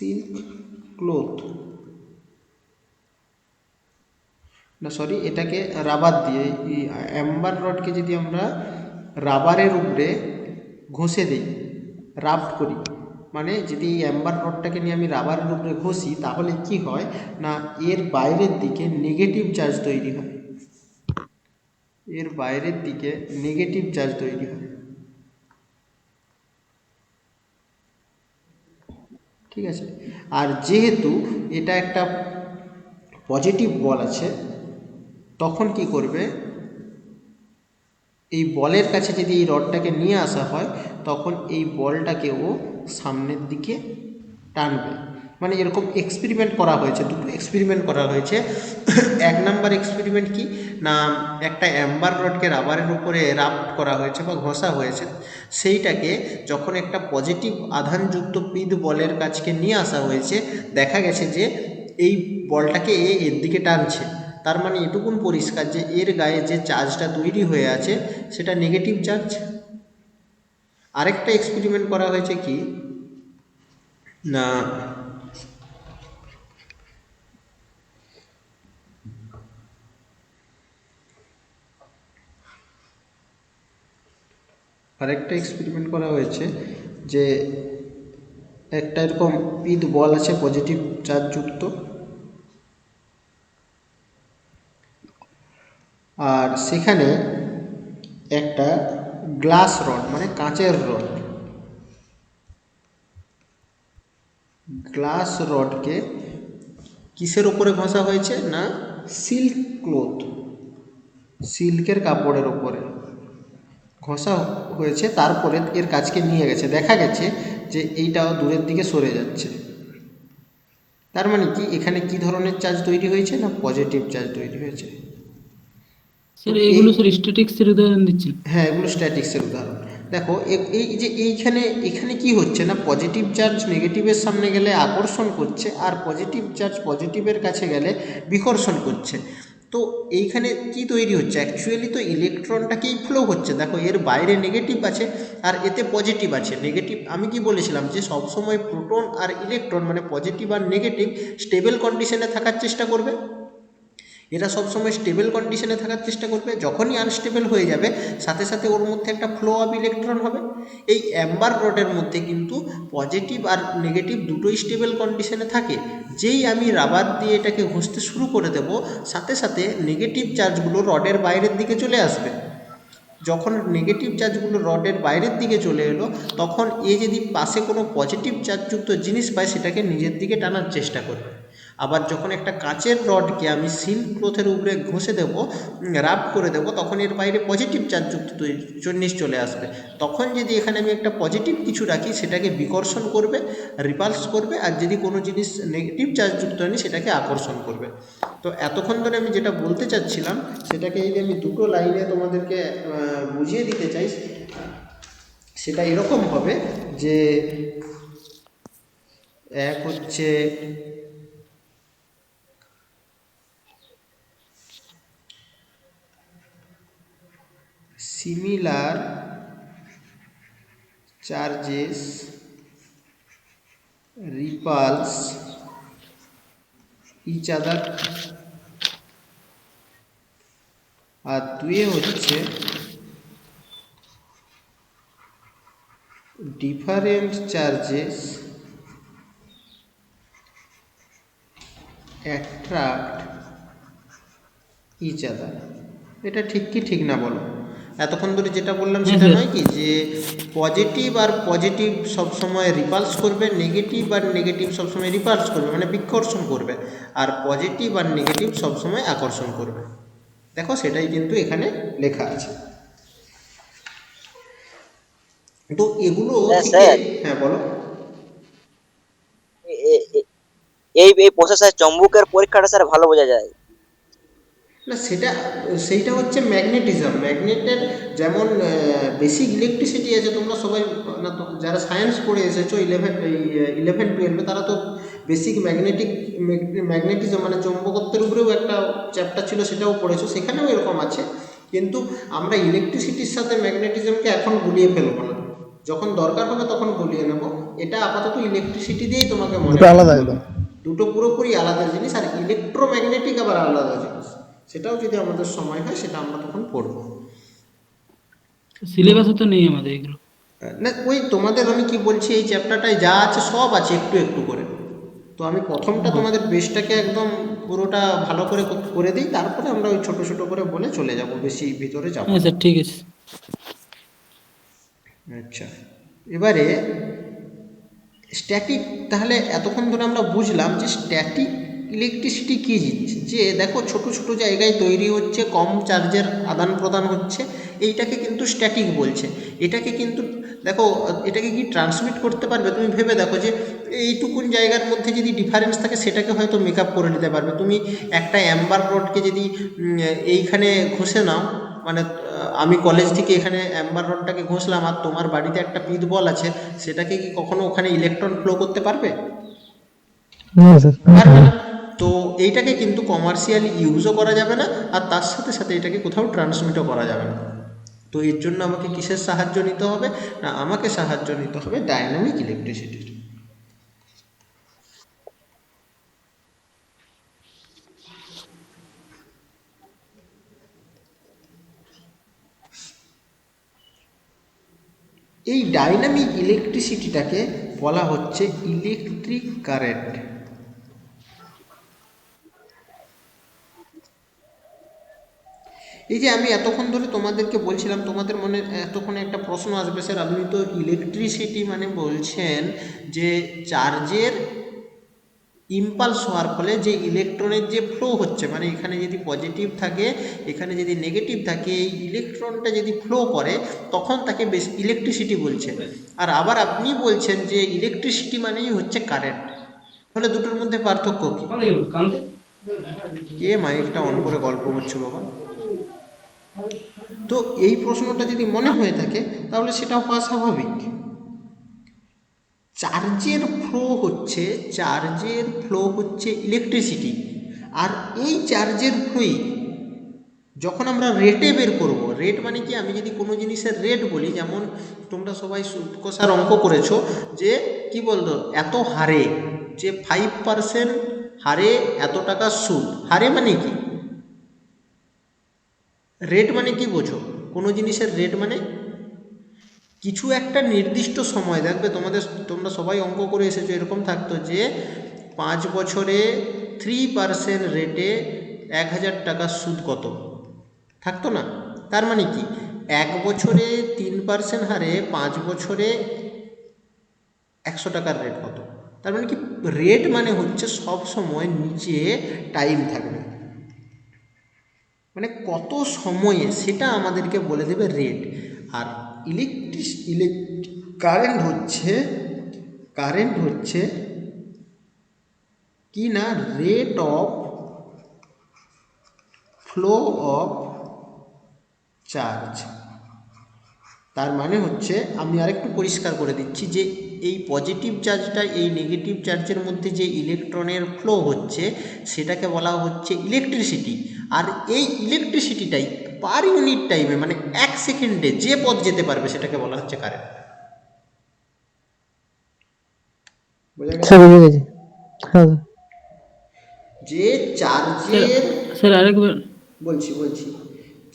সিল্ক ক্লোথ, না সরি, এটাকে রাবার দিয়ে, এই অ্যাম্বার রডকে যদি আমরা রাবারের উপরে ঘষে দিই, রাফট করি, মানে যদি এই অ্যাম্বার রডটাকে নিয়ে আমি রাবারের উপরে ঘষি, তাহলে কি হয় না এর বাইরের দিকে নেগেটিভ চার্জ তৈরি হয়, এর বাইরের দিকে নেগেটিভ চার্জ তৈরি হয়। ঠিক আছে, আর যেহেতু এটা একটা পজিটিভ বল আছে, তখন কি করবে, এই বলের কাছে যদি এই রডটাকে নিয়ে আসা হয়, তখন এই বলটাকে ও সামনের দিকে টানবে। মানে এরকম এক্সপেরিমেন্ট করা হয়েছে, দুটো এক্সপেরিমেন্ট করা হয়েছে। এক নাম্বার এক্সপেরিমেন্ট কি না, একটা অ্যাম্বার রডকে রাবারের উপরে রাফট করা হয়েছে বা ঘষা হয়েছে, সেইটাকে যখন একটা পজিটিভ আধানযুক্ত পিদ বলের কাছকে নিয়ে আসা হয়েছে, দেখা গেছে যে এই বলটাকে এর দিকে টানছে। তার মানে এটুকুন পরিষ্কার যে এর গায়ে যে চার্জটা তৈরি হয়ে আছে সেটা নেগেটিভ চার্জ। আরেকটা এক্সপেরিমেন্ট করা হয়েছে কি না, আরেকটা এক্সপেরিমেন্ট করা হয়েছে যে একটা এরকম পিদ বল আছে পজিটিভ চার্জযুক্ত, আর সেখানে একটা গ্লাস রড মানে কাঁচের রড, গ্লাস রডকে কিসের ওপরে ঘষা হয়েছে না সিল্ক ক্লোথ, সিল্কের কাপড়ের ওপরে ঘষা হয়েছে। তারপরে এর কাছকে নিয়ে গেছে, দেখা গেছে যে এইটাও দূরের দিকে সরে যাচ্ছে। তার মানে কি এখানে কি ধরনের চার্জ তৈরি হয়েছে না পজিটিভ চার্জ তৈরি হয়েছে। স্যার এগুলো স্যার স্ট্যাটিক্সের উদাহরণ দিচ্ছেন? হ্যাঁ, এগুলো স্ট্যাটিক্সের উদাহরণ। দেখো এই যে এখানে কি হচ্ছে না, পজিটিভ চার্জ নেগেটিভের সামনে গেলে আকর্ষণ করছে, আর পজিটিভ চার্জ পজিটিভের কাছে গেলে বিকর্ষণ করছে। তো এইখানে কি তৈরি হচ্ছে, অ্যাকচুয়ালি তো ইলেকট্রনটাকেই ফ্লো হচ্ছে। দেখো এর বাইরে নেগেটিভ আছে আর এতে পজিটিভ আছে। নেগেটিভ আমি কি বলেছিলাম যে সবসময় প্রোটন আর ইলেকট্রন মানে পজিটিভ আর নেগেটিভ স্টেবল কন্ডিশনে থাকার চেষ্টা করবে, এরা সবসময় স্টেবল কন্ডিশনে থাকার চেষ্টা করবে। যখনই আনস্টেবল হয়ে যাবে সাথে সাথে ওর মধ্যে একটা ফ্লো অফ ইলেকট্রন হবে। এই অ্যাম্বার রডের মধ্যে কিন্তু পজিটিভ আর নেগেটিভ দুটোই স্টেবল কন্ডিশনে থাকে। যেই আমি রাবার দিয়ে এটাকে ঘষতে শুরু করে দেব, সাথে সাথে নেগেটিভ চার্জগুলো রডের বাইরের দিকে চলে আসবে। যখন নেগেটিভ চার্জগুলো রডের বাইরের দিকে চলে এলো, তখন এ যদি পাশে কোনো পজিটিভ চার্জযুক্ত জিনিস পায় সেটাকে নিজের দিকে টানার চেষ্টা করবে। আবার যখন একটা কাঁচের রডকে আমি সিল্ক ক্লথের উপরে ঘষে দেবো, রাব করে দেবো, তখন এর বাইরে পজিটিভ চার্জযুক্ত জিনিস চলে আসবে। তখন যদি এখানে আমি একটা পজিটিভ কিছু রাখি সেটাকে বিকর্ষণ করবে, রিপালস করবে, আর যদি কোনো জিনিস নেগেটিভ চার্জযুক্ত আনি সেটাকে আকর্ষণ করবে। তো এতক্ষণ ধরে আমি যেটা বলতে চাচ্ছিলাম সেটাকে যদি আমি দুটো লাইনে তোমাদেরকে বুঝিয়ে দিতে চাই, সেটা এরকম হবে যে এক হচ্ছে similar charges repulse each other, আর দুয়ে হচ্ছে different charges attract each other. এটা ঠিক কি ঠিক না বলো? এতক্ষণ ধরে যেটা বললাম সেটা নয় কি যে পজিটিভ আর পজিটিভ সবসময় রিপালস করবে, নেগেটিভ আর নেগেটিভ সবসময় রিপালস করবে মানে বিকর্ষণ করবে, আর পজিটিভ আর নেগেটিভ সবসময় আকর্ষণ করবে। দেখো সেটাই কিন্তু এখানে লেখা আছে। তো এগুলো হ্যাঁ বলো। এই এই প্রসেসে চৌম্বকের পরীক্ষাটা স্যার ভালো বোঝা যায় না সেইটা হচ্ছে ম্যাগনেটিজম। ম্যাগনেটের যেমন বেসিক ইলেকট্রিসিটি আছে, তোমরা সবাই না তো যারা সায়েন্স পড়ে এসেছো 11-12 তারা তো বেসিক ম্যাগনেটিজম মানে চৌম্বকত্বের উপরেও একটা চ্যাপ্টার ছিল, সেটাও পড়েছো, সেখানেও এরকম আছে। কিন্তু আমরা ইলেকট্রিসিটির সাথে ম্যাগনেটিজমকে এখন গুলিয়ে ফেলবো না, যখন দরকার হবে তখন বলিয়ে নেব। এটা আপাতত ইলেকট্রিসিটি দিয়েই তোমাকে মনে দুটো আলাদা রাখতে হবে। একদম। দুটো পুরোপুরি আলাদা জিনিস, আর ইলেকট্রোম্যাগনেটিক আবার আলাদা জিনিস। সেটাও যদি আমাদের সময় হয় সেটা আমরা তখন পড়বো। সিলেবাসে তো নেই আমাদের এগুলো। না, ওই তোমাদের আমি কি বলছি, এই চ্যাপ্টারটায় যা আছে সব আছে একটু একটু করে। তো আমি প্রথমটা তোমাদের বেসটাকে একদম পুরোটা ভালো করে করে দিই, তারপরে আমরা ওই ছোট ছোট করে বলে চলে যাব, বেশি ভিতরে যাব হ্যাঁ না। স্যার ঠিক আছে। আচ্ছা, এবারে স্ট্যাটিক, তাহলে এতক্ষণ ধরে আমরা বুঝলাম যে স্ট্যাটিক ইলেকট্রিসিটি কী জিনিস। যে দেখো ছোট ছোট জায়গায় তৈরি হচ্ছে, কম চার্জের আদান প্রদান হচ্ছে, এইটাকে কিন্তু স্ট্যাটিক বলছে। এটাকে কিন্তু দেখো, এটাকে কি ট্রান্সমিট করতে পারবে? তুমি ভেবে দেখো যে এইটুকুন জায়গার মধ্যে যদি ডিফারেন্স থাকে সেটাকে হয়তো মেকআপ করে নিতে পারবে। তুমি একটা অ্যাম্বার রডকে যদি এইখানে ঘষে নাও, মানে আমি কলেজ থেকে এখানে অ্যাম্বার রডটাকে ঘষলাম, আর তোমার বাড়িতে একটা পিট বল আছে, সেটাকে কি কখনো ওখানে ইলেকট্রন ফ্লো করতে পারবে? না স্যার। পারবে না। তো এইটাকে কিন্তু কমার্শিয়ালি ইউজও করা যাবে না, আর তার সাথে সাথে এটাকে কোথাও ট্রান্সমিটও করা যাবে না। তো এর জন্য আমাকে কিসের সাহায্য নিতে হবে? না, আমাকে সাহায্য নিতে হবে ডায়নামিক ইলেকট্রিসিটির। এই ডাইনামিক ইলেকট্রিসিটিটাকে বলা হচ্ছে ইলেকট্রিক কারেন্ট। এই যে আমি এতক্ষণ ধরে তোমাদেরকে বলছিলাম, তোমাদের মনে এতক্ষণে একটা প্রশ্ন আসবে, স্যার আপনি তো ইলেকট্রিসিটি মানে বলছেন যে চার্জের ইম্পালস হওয়ার ফলে যে ইলেকট্রনের যে ফ্লো হচ্ছে, মানে এখানে যদি পজিটিভ থাকে, এখানে যদি নেগেটিভ থাকে, এই ইলেকট্রনটা যদি ফ্লো করে তখন তাকে বেশ ইলেকট্রিসিটি বলছে। আর আবার আপনি বলছেন যে ইলেকট্রিসিটি মানেই হচ্ছে কারেন্ট। তাহলে দুটোর মধ্যে পার্থক্য কি? কে মাইকটা অন করে গল্প করছো বাবা? তো এই প্রশ্নটা যদি মনে হয়ে থাকে তাহলে সেটা হওয়া স্বাভাবিক। চার্জের ফ্লো হচ্ছে ইলেকট্রিসিটি, আর এই চার্জের ফ্লোই যখন আমরা রেটে বের করব, রেট মানে কি, আমি যদি কোনো জিনিসের রেট বলি, যেমন তোমরা সবাই সুদ কষার অঙ্ক করেছো, যে কি বলতো এত হারে, যে 5% হারে এত টাকা সুদ। হারে মানে কি? রেট মানে কি বোঝো? কোনো জিনিসের রেট মানে কিছু একটা নির্দিষ্ট সময়, দেখবে তোমরা সবাই অঙ্ক করে এসেছো, এরকম থাকতো যে 5 বছরে 3% রেটে 1000 টাকার সুদ কত, থাকতো না? তার মানে কি, 1 বছরে 3% হারে 5 বছরে 100 টাকার রেট কত। তার মানে কি, রেট মানে হচ্ছে সব সময় নিচে টাইম থাকবে, মানে কত সময়ে, সেটা আমাদেরকে বলে দেবে রেট। আর কারেন্ট হচ্ছে কি না, rate of flow of charge. তার মানে হচ্ছে, আমি আরেকটু পরিষ্কার করে দিচ্ছি, যে এই পজিটিভ চার্জটা এই নেগেটিভ চার্জের মধ্যে যে ইলেকট্রনের ফ্লো হচ্ছে সেটাকে বলা হচ্ছে ইলেকট্রিসিটি। আর এই ইলেকট্রিসিটিটাই পার ইউনিট টাইমে, মানে 1 সেকেন্ডে যে পথ যেতে পারবে সেটাকে বলা হচ্ছে কারেন্ট। বোঝা গেছে? স্যার বুঝে গেছি। হ্যাঁ স্যার। যে স্যার চার্জের, স্যার আরেকবার। বলছি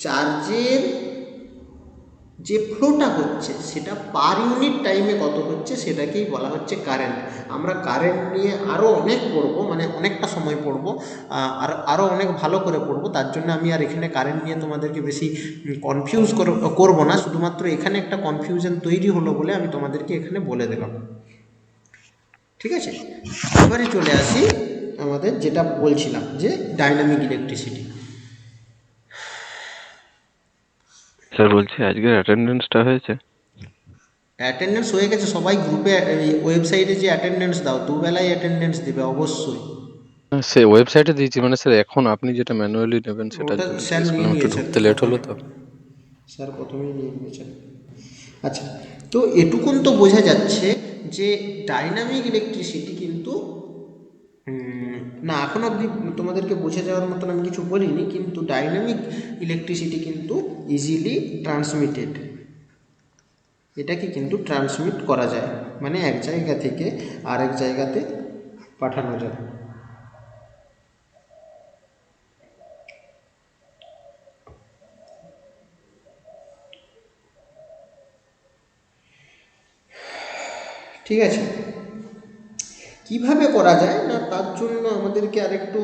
চার্জের যে ফ্লোটা হচ্ছে সেটা পার ইউনিট টাইমে কত হচ্ছে সেটাকেই বলা হচ্ছে কারেন্ট। আমরা কারেন্ট নিয়ে আরও অনেক পড়বো, মানে অনেকটা সময় পড়বো, আর আরও অনেক ভালো করে পড়বো। তার জন্য আমি আর এখানে কারেন্ট নিয়ে তোমাদেরকে বেশি কনফিউজ করবো না, শুধুমাত্র এখানে একটা কনফিউশন তৈরি হলো বলে আমি তোমাদেরকে এখানে বলে দিলাম। ঠিক আছে, এবারে চলে আসি আমাদের যেটা বলছিলাম, যে ডাইনামিক ইলেকট্রিসিটি। স্যার বলছি আজকের অ্যাটেন্ডেন্সটা হয়েছে? অ্যাটেন্ডেন্স হয়ে গেছে, সবাই গ্রুপে ওয়েবসাইটে যে অ্যাটেন্ডেন্স দাও, দুবেলায় অ্যাটেন্ডেন্স দেবে অবশ্যই। সে ওয়েবসাইটে দিয়েছি, মানে স্যার এখন আপনি যেটা ম্যানুয়ালি নেবেন সেটার ওটা জন্য স্যার জিজ্ঞেস নিয়ে করলাম, একটু নিয়েছেন ঢুকতে লেট হলো তো। স্যার প্রথমেই নিয়ে নিয়েছেন। আচ্ছা, তো এটুকুন তো বোঝা যাচ্ছে যে ডাইনামিক ইলেকট্রিসিটি কিন্তু না, এখন অবধি তোমাদেরকে বোঝা যাওয়ার মতন আমি কিছু বলিনি, কিন্তু ডাইনামিক ইলেকট্রিসিটি কিন্তু ইজিলি ট্রান্সমিটেড, এটাকে কিন্তু ট্রান্সমিট করা যায়, মানে এক জায়গা থেকে আরেক জায়গাতে পাঠানো যায়। ঠিক আছে, কিভাবে করা যায় না, তার জন্য আমাদেরকে আরেকটু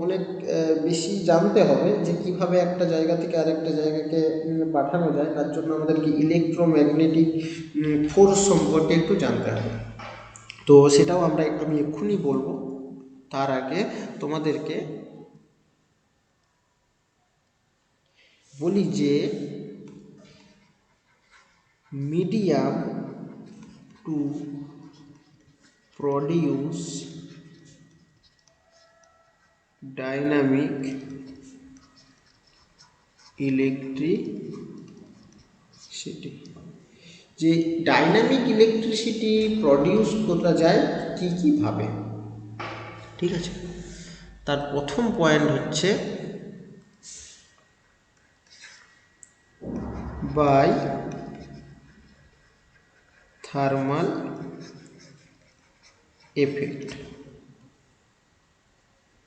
অনেক বেশি জানতে হবে যে কিভাবে একটা জায়গা থেকে আরেকটা জায়গাকে পাঠানো যায়। তার জন্য আমাদেরকে ইলেকট্রোম্যাগনেটিক ফোর্স সম্পর্কে একটু জানতে হবে। তো সেটাও আমি এক্ষুনি বলবো। তার আগে তোমাদেরকে বলি যে medium to produce dynamic electricity, যে ডাইনামিক ইলেকট্রিসিটি প্রডিউস করা যায় কী ভাবে। ঠিক আছে, তার প্রথম পয়েন্ট হচ্ছে বাই থার্মাল এফেক্ট।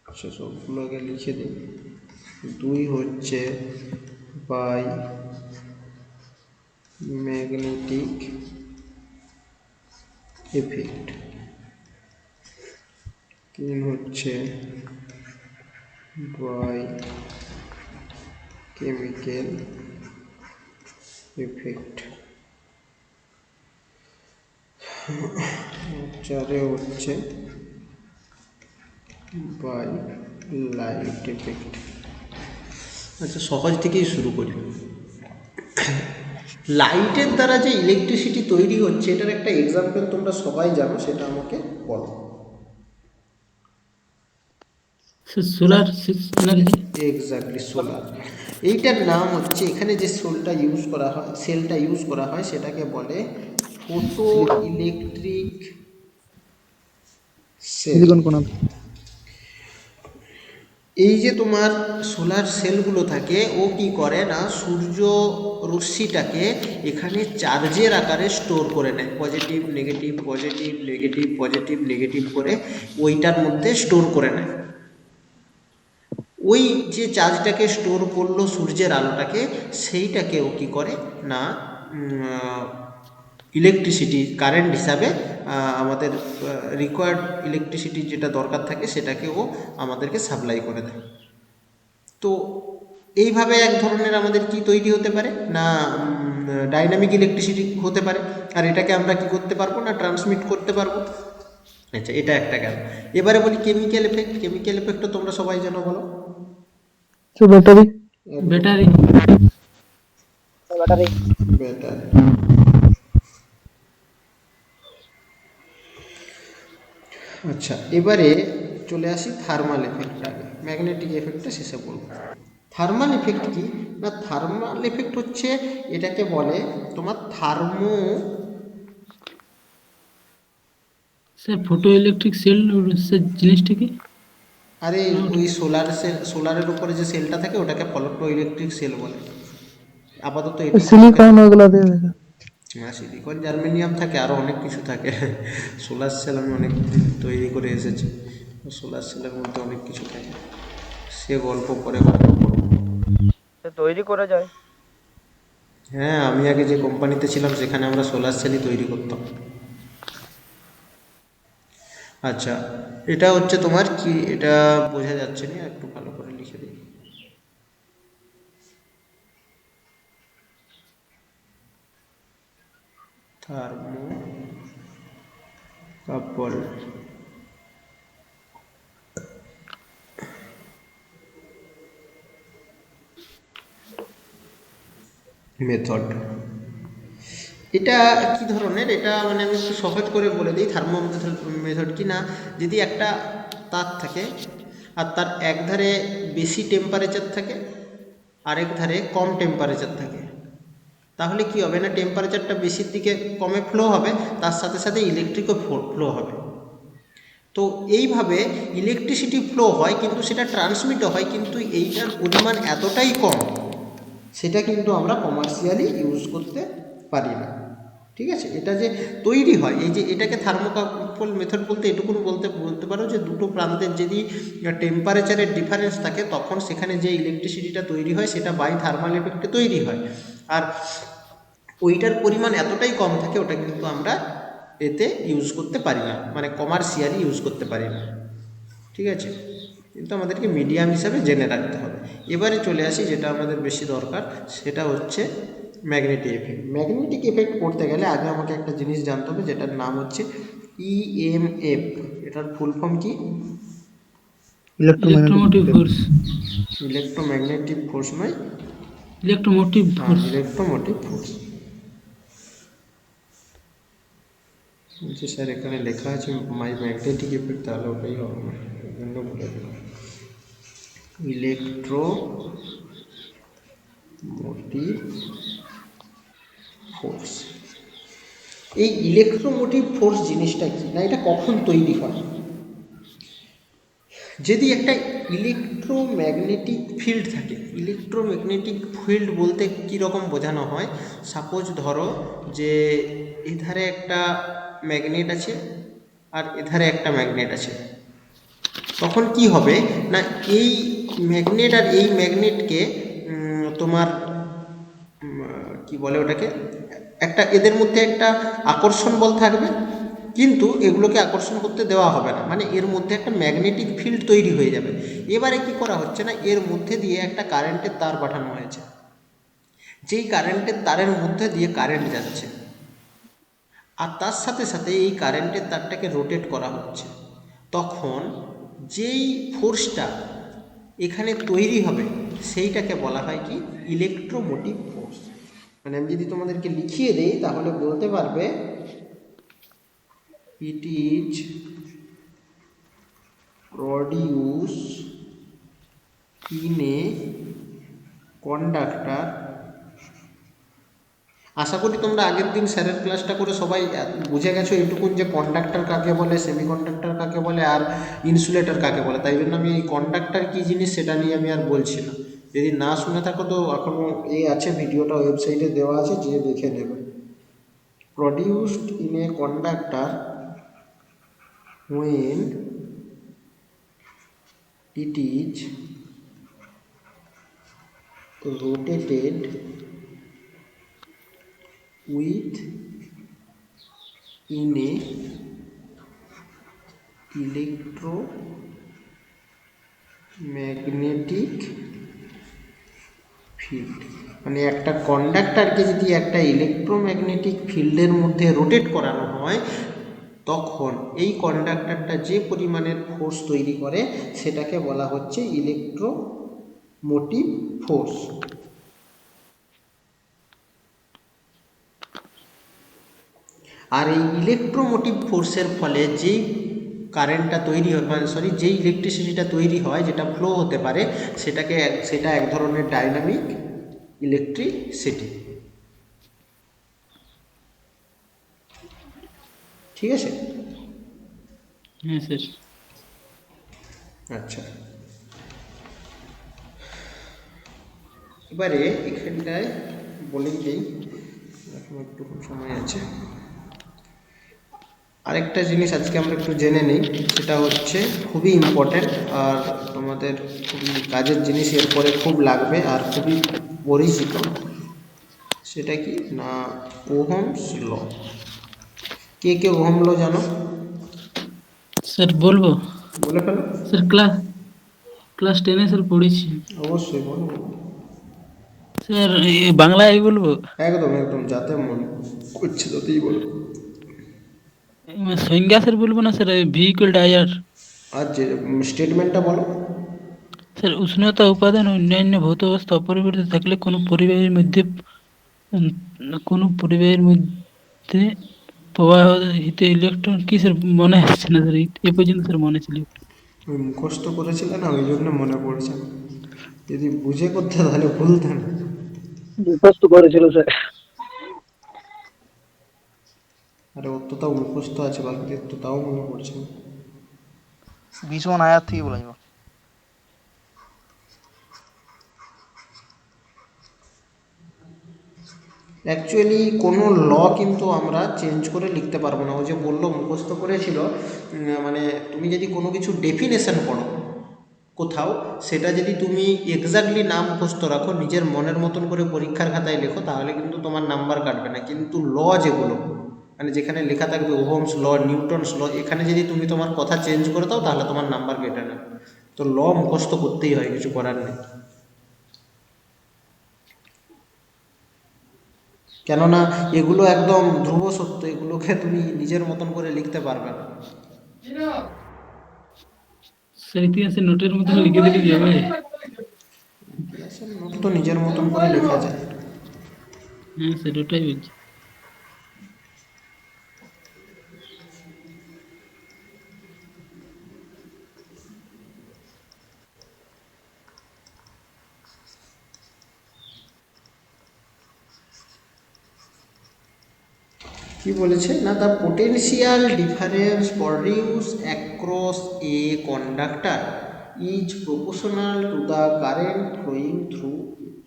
আচ্ছা, সবগুলোকে লিখে দিই। 2 হচ্ছে বাই ম্যাগনেটিক এফেক্ট। 3 হচ্ছে বাই কেমিক্যাল এফেক্ট। 4 হচ্ছে বাই লাইট এফেক্ট। আচ্ছা, সহজ থেকেই শুরু করি। লাইটের দ্বারা যে ইলেকট্রিসিটি তৈরি হচ্ছে, এটার একটা এক্সাম্পল তোমরা সবাই জানো, সেটা আমাকে বলো। Solar energy. Exactly, solar. এইটার নাম হচ্ছে, এখানে যে সেলটা ইউজ করা হয় সেটাকে বলে ফটো ইলেকট্রিক সেল। সিলিকন কোনা। এই যে তোমার সোলার সেলগুলো থাকে, ও কি করে না, সূর্য রশ্মিটাকে এখানে চার্জের আকারে স্টোর করে নেয়। Positive negative, positive negative, positive negative করে ওইটার মধ্যে স্টোর করে নেয়। ওই যে চার্জটাকে স্টোর করলো সূর্যের আলোটাকে, সেইটাকে ও কী করে না ইলেকট্রিসিটি কারেন্ট হিসাবে আমাদের রিকোয়ার্ড ইলেকট্রিসিটি যেটা দরকার থাকে সেটাকে ও আমাদেরকে সাপ্লাই করে দেয়। তো এইভাবে এক ধরনের আমাদের কি তৈরি হতে পারে না, ডাইনামিক ইলেকট্রিসিটি হতে পারে। আর এটাকে আমরা কি করতে পারবো না, ট্রান্সমিট করতে পারবো। আচ্ছা, এটা একটা গেল। এবারে বলি কেমিক্যাল এফেক্ট। কেমিক্যাল এফেক্টও তোমরা সবাই জানো, বলো। ব্যাটারি। ব্যাটারি। ব্যাটারি। ব্যাটারি। আচ্ছা, এবারে চলে আসি থার্মাল এফেক্ট। আগে ম্যাগনেটিক এফেক্টটা শেষে বলবো। থার্মাল এফেক্ট কি না, থার্মাল এফেক্ট হচ্ছে, এটাকে বলে তোমার স্যার ফটো ইলেকট্রিক সেল জিনিসটা কি? আরে ওই সোলারের উপরে যে সেলটা থাকে ওটাকে ফটো ইলেকট্রিক সেল বলে। আপাতত সিলিকন ওগুলা দিয়ে। সিলিকন, জার্মেনিয়াম থাকে, আরও অনেক কিছু থাকে। সোলার সেল আমি অনেক তৈরি করে এসেছি, সোলার সেলের মধ্যে অনেক কিছু থাকে, সে গল্প পরে করবো। তৈরি করা যায়। হ্যাঁ, আমি আগে যে কোম্পানিতে ছিলাম সেখানে আমরা সোলার সেলই তৈরি করতাম। আচ্ছা, এটা হচ্ছে তোমার কি, এটা বোঝা যাচ্ছে না, একটু ভালো করে লিখে দিই। Thermocouple method. এটা কি ধরনের, এটা মানে আমি একটু সহজ করে বলে দিই। থার্মো মেথড কি না, যদি একটা তার থাকে আর তার এক ধারে বেশি টেম্পারেচার থাকে আরেক ধারে কম টেম্পারেচার থাকে, তাহলে কি হবে না, টেম্পারেচারটা বেশির দিকে কমে ফ্লো হবে, তার সাথে সাথে ইলেকট্রিকও ফ্লো হবে। তো এইভাবে ইলেকট্রিসিটি ফ্লো হয়, কিন্তু সেটা ট্রান্সমিটও হয়, কিন্তু এইটার পরিমাণ এতটাই কম, সেটা কিন্তু আমরা কমার্শিয়ালি ইউজ করতে পারি না। ঠিক আছে, এটা যে তৈরি হয়, এই যে এটাকে থার্মোকাপল মেথড বলতে এটুকুন বলতে পারো যে দুটো প্রান্তের যদি টেম্পারেচারের ডিফারেন্স থাকে তখন সেখানে যে ইলেকট্রিসিটিটা তৈরি হয় সেটা বাই থার্মাল এফেক্টে তৈরি হয়। আর ওইটার পরিমাণ এতটাই কম থাকে ওটা কিন্তু আমরা এতে ইউজ করতে পারি না, মানে কমার্শিয়ালি ইউজ করতে পারি না। ঠিক আছে, কিন্তু আমাদেরকে মিডিয়াম হিসাবে জেনে রাখতে হবে। এবারে চলে আসি যেটা আমাদের বেশি দরকার, সেটা হচ্ছে ম্যাগনেটিক এফেক্ট। ম্যাগনেটিক এফেক্ট পড়তে গেলে আগে আমাকে একটা জিনিস জানতে হবে যেটার নাম হচ্ছে ইএমএফ। এটার ফুল ফর্ম কি? Electromotive force. ইলেকট্রোম্যাগনেটিক ফোর্স নয়, ইলেকট্রোমোটিভ হ্যাঁ, ফোর্স। Electromotive force. বলছি স্যার এখানে লেখা আছে মাই ম্যাগনেটিক এফেক্ট, তাহলে ওটাই হবে না, এই জন্য বলে দিলাম ইলেকট্রোমোটিভ ফোর্স। এই ইলেকট্রোমোটিভ ফোর্স জিনিসটা কি না, এটা কখন তৈরি হয়? যদি একটা ইলেকট্রোম্যাগনেটিক ফিল্ড থাকে। ইলেকট্রোম্যাগনেটিক ফিল্ড বলতে কী রকম বোঝানো হয়, সাপোজ ধরো যে এধারে একটা ম্যাগনেট আছে আর এধারে একটা ম্যাগনেট আছে, তখন কি হবে না এই ম্যাগনেট আর এই ম্যাগনেটকে তোমার কি বলে ওটাকে, একটা এদের মধ্যে একটা আকর্ষণ বল থাকবে, কিন্তু এগুলোকে আকর্ষণ করতে দেওয়া হবে না, মানে এর মধ্যে একটা ম্যাগনেটিক ফিল্ড তৈরি হয়ে যাবে। এবারে কি করা হচ্ছে না, এর মধ্যে দিয়ে একটা কারেন্টের তার পাঠানো হয়েছে, যেই কারেন্টের তারের মধ্যে দিয়ে কারেন্ট যাচ্ছে, আর তার সাথে সাথে এই কারেন্টের তারটাকে রোটেট করা হচ্ছে। তখন যেই ফোর্সটা এখানে তৈরি হবে সেইটাকে বলা হয় কি ইলেকট্রোমোটিভ ফোর্স। মানে আমি যদি তোমাদেরকে লিখিয়ে দেই তাহলে বলতে পারবে it is produce in a conductor. আশা করি তোমরা আগের দিন স্যারের ক্লাসটা করে সবাই বুঝে গেছো এইটুকুন যে কন্ডাক্টর কাকে বলে, সেমিকন্ডাক্টর কাকে বলে, আর ইনসুলেটর কাকে বলে। তাই জন্য আমি এই কন্ডাক্টর কী জিনিস সেটা নিয়ে আমি আর বলছি না। যদি না শুনে থাকো তো এখনও আছে ভিডিওটা ওয়েবসাইটে দেওয়া আছে, যেয়ে দেখে নেবে। Produced in a conductor when it is rotated with in a electromagnetic field। মানে একটা কন্ডাক্টরকে যদি একটা ইলেকট্রোম্যাগনেটিক ফিল্ডের মধ্যে রোটেট করানো হয় তখন এই কন্ডাক্টরটা যে পরিমাণের ফোর্স তৈরি করে সেটাকে বলা হচ্ছে ইলেকট্রোমোটিভ ফোর্স। আর এই ইলেকট্রোমোটিভ ফোর্সের ফলে যেই কারেন্টটা তৈরি হয়, মানে যেই ইলেকট্রিসিটিটা তৈরি হয় যেটা ফ্লো হতে পারে সেটা এক ধরনের ডাইনামিক ইলেকট্রিসিটি। ঠিক আছে? হ্যাঁ স্যার। আচ্ছা, এবারে এখানটায় বলেই দিই, এখন একটু সময় আছে। আরেকটা জিনিস আজকে আমরা একটু জেনে নিই, সেটা হচ্ছে খুবই ইম্পর্ট্যান্ট আর তোমাদের খুবই কাজের জিনিস, এরপরে খুব লাগবে আর খুবই পরিচিত। সেটা কি না ওহমস ল। কে কে ওহম ল জানো? স্যার বলবো? বলে ফেলো। স্যার ক্লাস 10-এ স্যার পড়েছি। অবশ্যই বলো। স্যার বাংলায় বলবো? একদম একদম, যাতে মন করছে তাতেই বলো। সংজ্ঞা স্যার বলবো না sir, V equal to I R. আর যে স্টেটমেন্টটা বলো। স্যার উষ্ণতা উপাদান ও অন্যান্য ভৌত অবস্থা অপরিবর্তিত থাকলে কোনো পরিবাহের মধ্যে প্রবাহিত ইলেকট্রন কি স্যার মনে আসছে না স্যার, এ পর্যন্ত স্যার মনে ছিল। ওই মুখস্থ করেছিলে না, ওই জন্য মনে পড়ছে না। যদি বুঝে করতে তাহলে ভুলতে না। মুখস্থ করেছিল স্যার। আরে ওর তো তাও মুখস্থ আছে, বাকিদের তো তাও মনে পড়ছে না। ভীষণ আয়াত থেকে বলা যাবে। অ্যাকচুয়ালি কোনো ল কিন্তু আমরা চেঞ্জ করে লিখতে পারবো না। ও যে বললো মুখস্থ করেছিল, মানে তুমি যদি কোনো কিছু ডেফিনেশন পড়ো কোথাও, সেটা যদি তুমি এক্স্যাক্টলি না মুখস্থ রাখো, নিজের মনের মতন করে পরীক্ষার খাতায় লেখো, তাহলে কিন্তু তোমার নাম্বার কাটবে না। কিন্তু ল যেগুলো মানে যেখানে লেখা থাকবে ওহমস ল, নিউটনস ল, এখানে যদি তুমি তোমার কথা চেঞ্জ করে দাও তাহলে তোমার নাম্বার কেটে নেবে। তো ল মুখস্থ করতেই হয়, কিছু করার নেই। কেননা এগুলো একদম ধ্রুব সত্য, এগুলোকে তুমি নিজের মতন করে লিখতে পারবে না। স্যার ইতিহাসের নোটের মধ্যে লিখে দিলে যাবে? ইতিহাসের নোট তো নিজের মতন করে লেখা যায়। হ্যাঁ স্যার, ওটাই বলছি। কি বলেছে না, the potential difference produce across a conductor is proportional to the current flowing through it.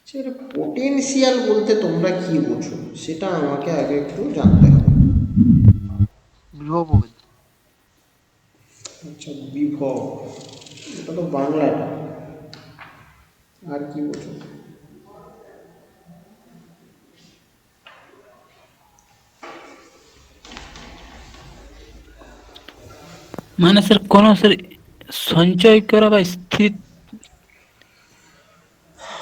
সেটা পোটেনশিয়াল বলতে তোমরা কি বোঝো সেটা আমাকে আগে একটু জানতে হবে। বিভব হবে। আচ্ছা, বিভব, এটা তো বাংলাটা, আর কি বোঝো? মানে স্যার কোন স্যার সঞ্চয় করা বা স্থির।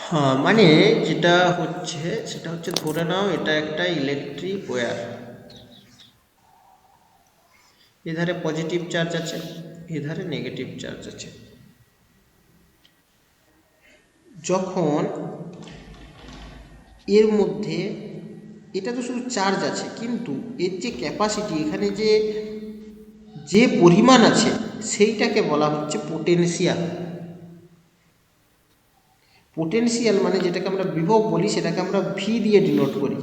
হ্যাঁ, মানে যেটা হচ্ছে সেটা হচ্ছে, ধরে নাও এটা একটা ইলেকট্রিক ওয়্যার, এধারে পজিটিভ চার্জ আছে, এধারে নেগেটিভ চার্জ আছে। যখন এর মধ্যে, এটা তো শুধু চার্জ আছে, কিন্তু এর যে ক্যাপাসিটি, এখানে যে যে পরিমাণ আছে সেইটাকে বলা হচ্ছে পোটেনশিয়াল। পোটেনশিয়াল মানে যেটাকে আমরা বিভব বলি, সেটাকে আমরা ভি দিয়ে ডিনোট করি।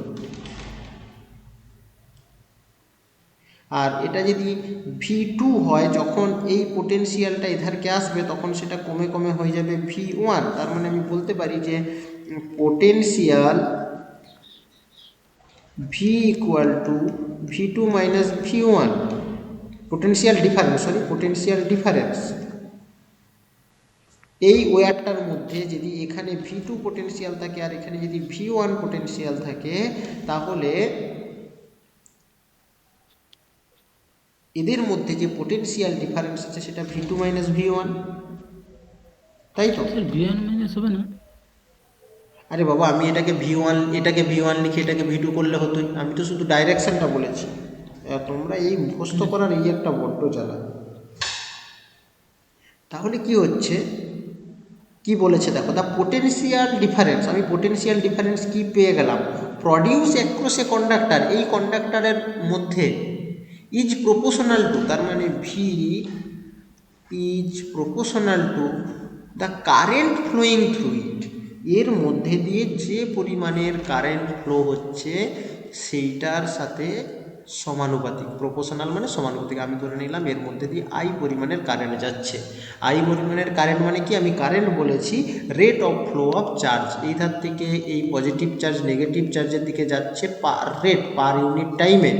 আর এটা যদি V2 হয়, যখন এই পোটেনশিয়ালটা এধারকে আসবে তখন সেটা কমে কমে হয়ে যাবে V1। তার মানে আমি বলতে পারি যে potential V equal to V2 minus V1, potential difference. এই ওয়্যারটার মধ্যে যদি এখানে V2 পোটেনশিয়াল থাকে আর এখানে যদি V1 পোটেনশিয়াল থাকে, তাহলে এদের মধ্যে যে পোটেনশিয়াল ডিফারেন্স আছে সেটা V2 মাইনাস V1, তাই তো? স্যার V1 মাইনাস হবে না? আরে বাবা, আমি এটাকে V1 লিখে এটাকে V2 করলে হতোই, আমি তো শুধু ডাইরেকশনটা বলেছি। তোমরা এই মুখস্থ করার এই একটা বড্ড জ্বালা। তাহলে কি হচ্ছে, কি বলেছে দেখো, দ্য পোটেনশিয়াল ডিফারেন্স, আমি পোটেনশিয়াল ডিফারেন্স কি পেয়ে গেলাম, প্রডিউস অ্যাক্রস এ কন্ডাক্টর, এই কন্ডাক্টরের মধ্যে ইজ প্রপোর্শনাল টু, তার মানে V is proportional to the current flowing through it, এর মধ্যে দিয়ে যে পরিমাণের কারেন্ট ফ্লো হচ্ছে সেইটার সাথে সমানুপাতিক। প্রপোর্শনাল মানে সমানুপাতিক। আমি ধরে নিলাম এর মধ্যে দিয়ে আই পরিমাণের কারেন্ট যাচ্ছে। আই পরিমাণের কারেন্ট মানে কি, আমি কারেন্ট বলেছি rate of flow of charge, এই ধার থেকে এই পজিটিভ চার্জ নেগেটিভ চার্জের দিকে যাচ্ছে পার ইউনিট টাইমে।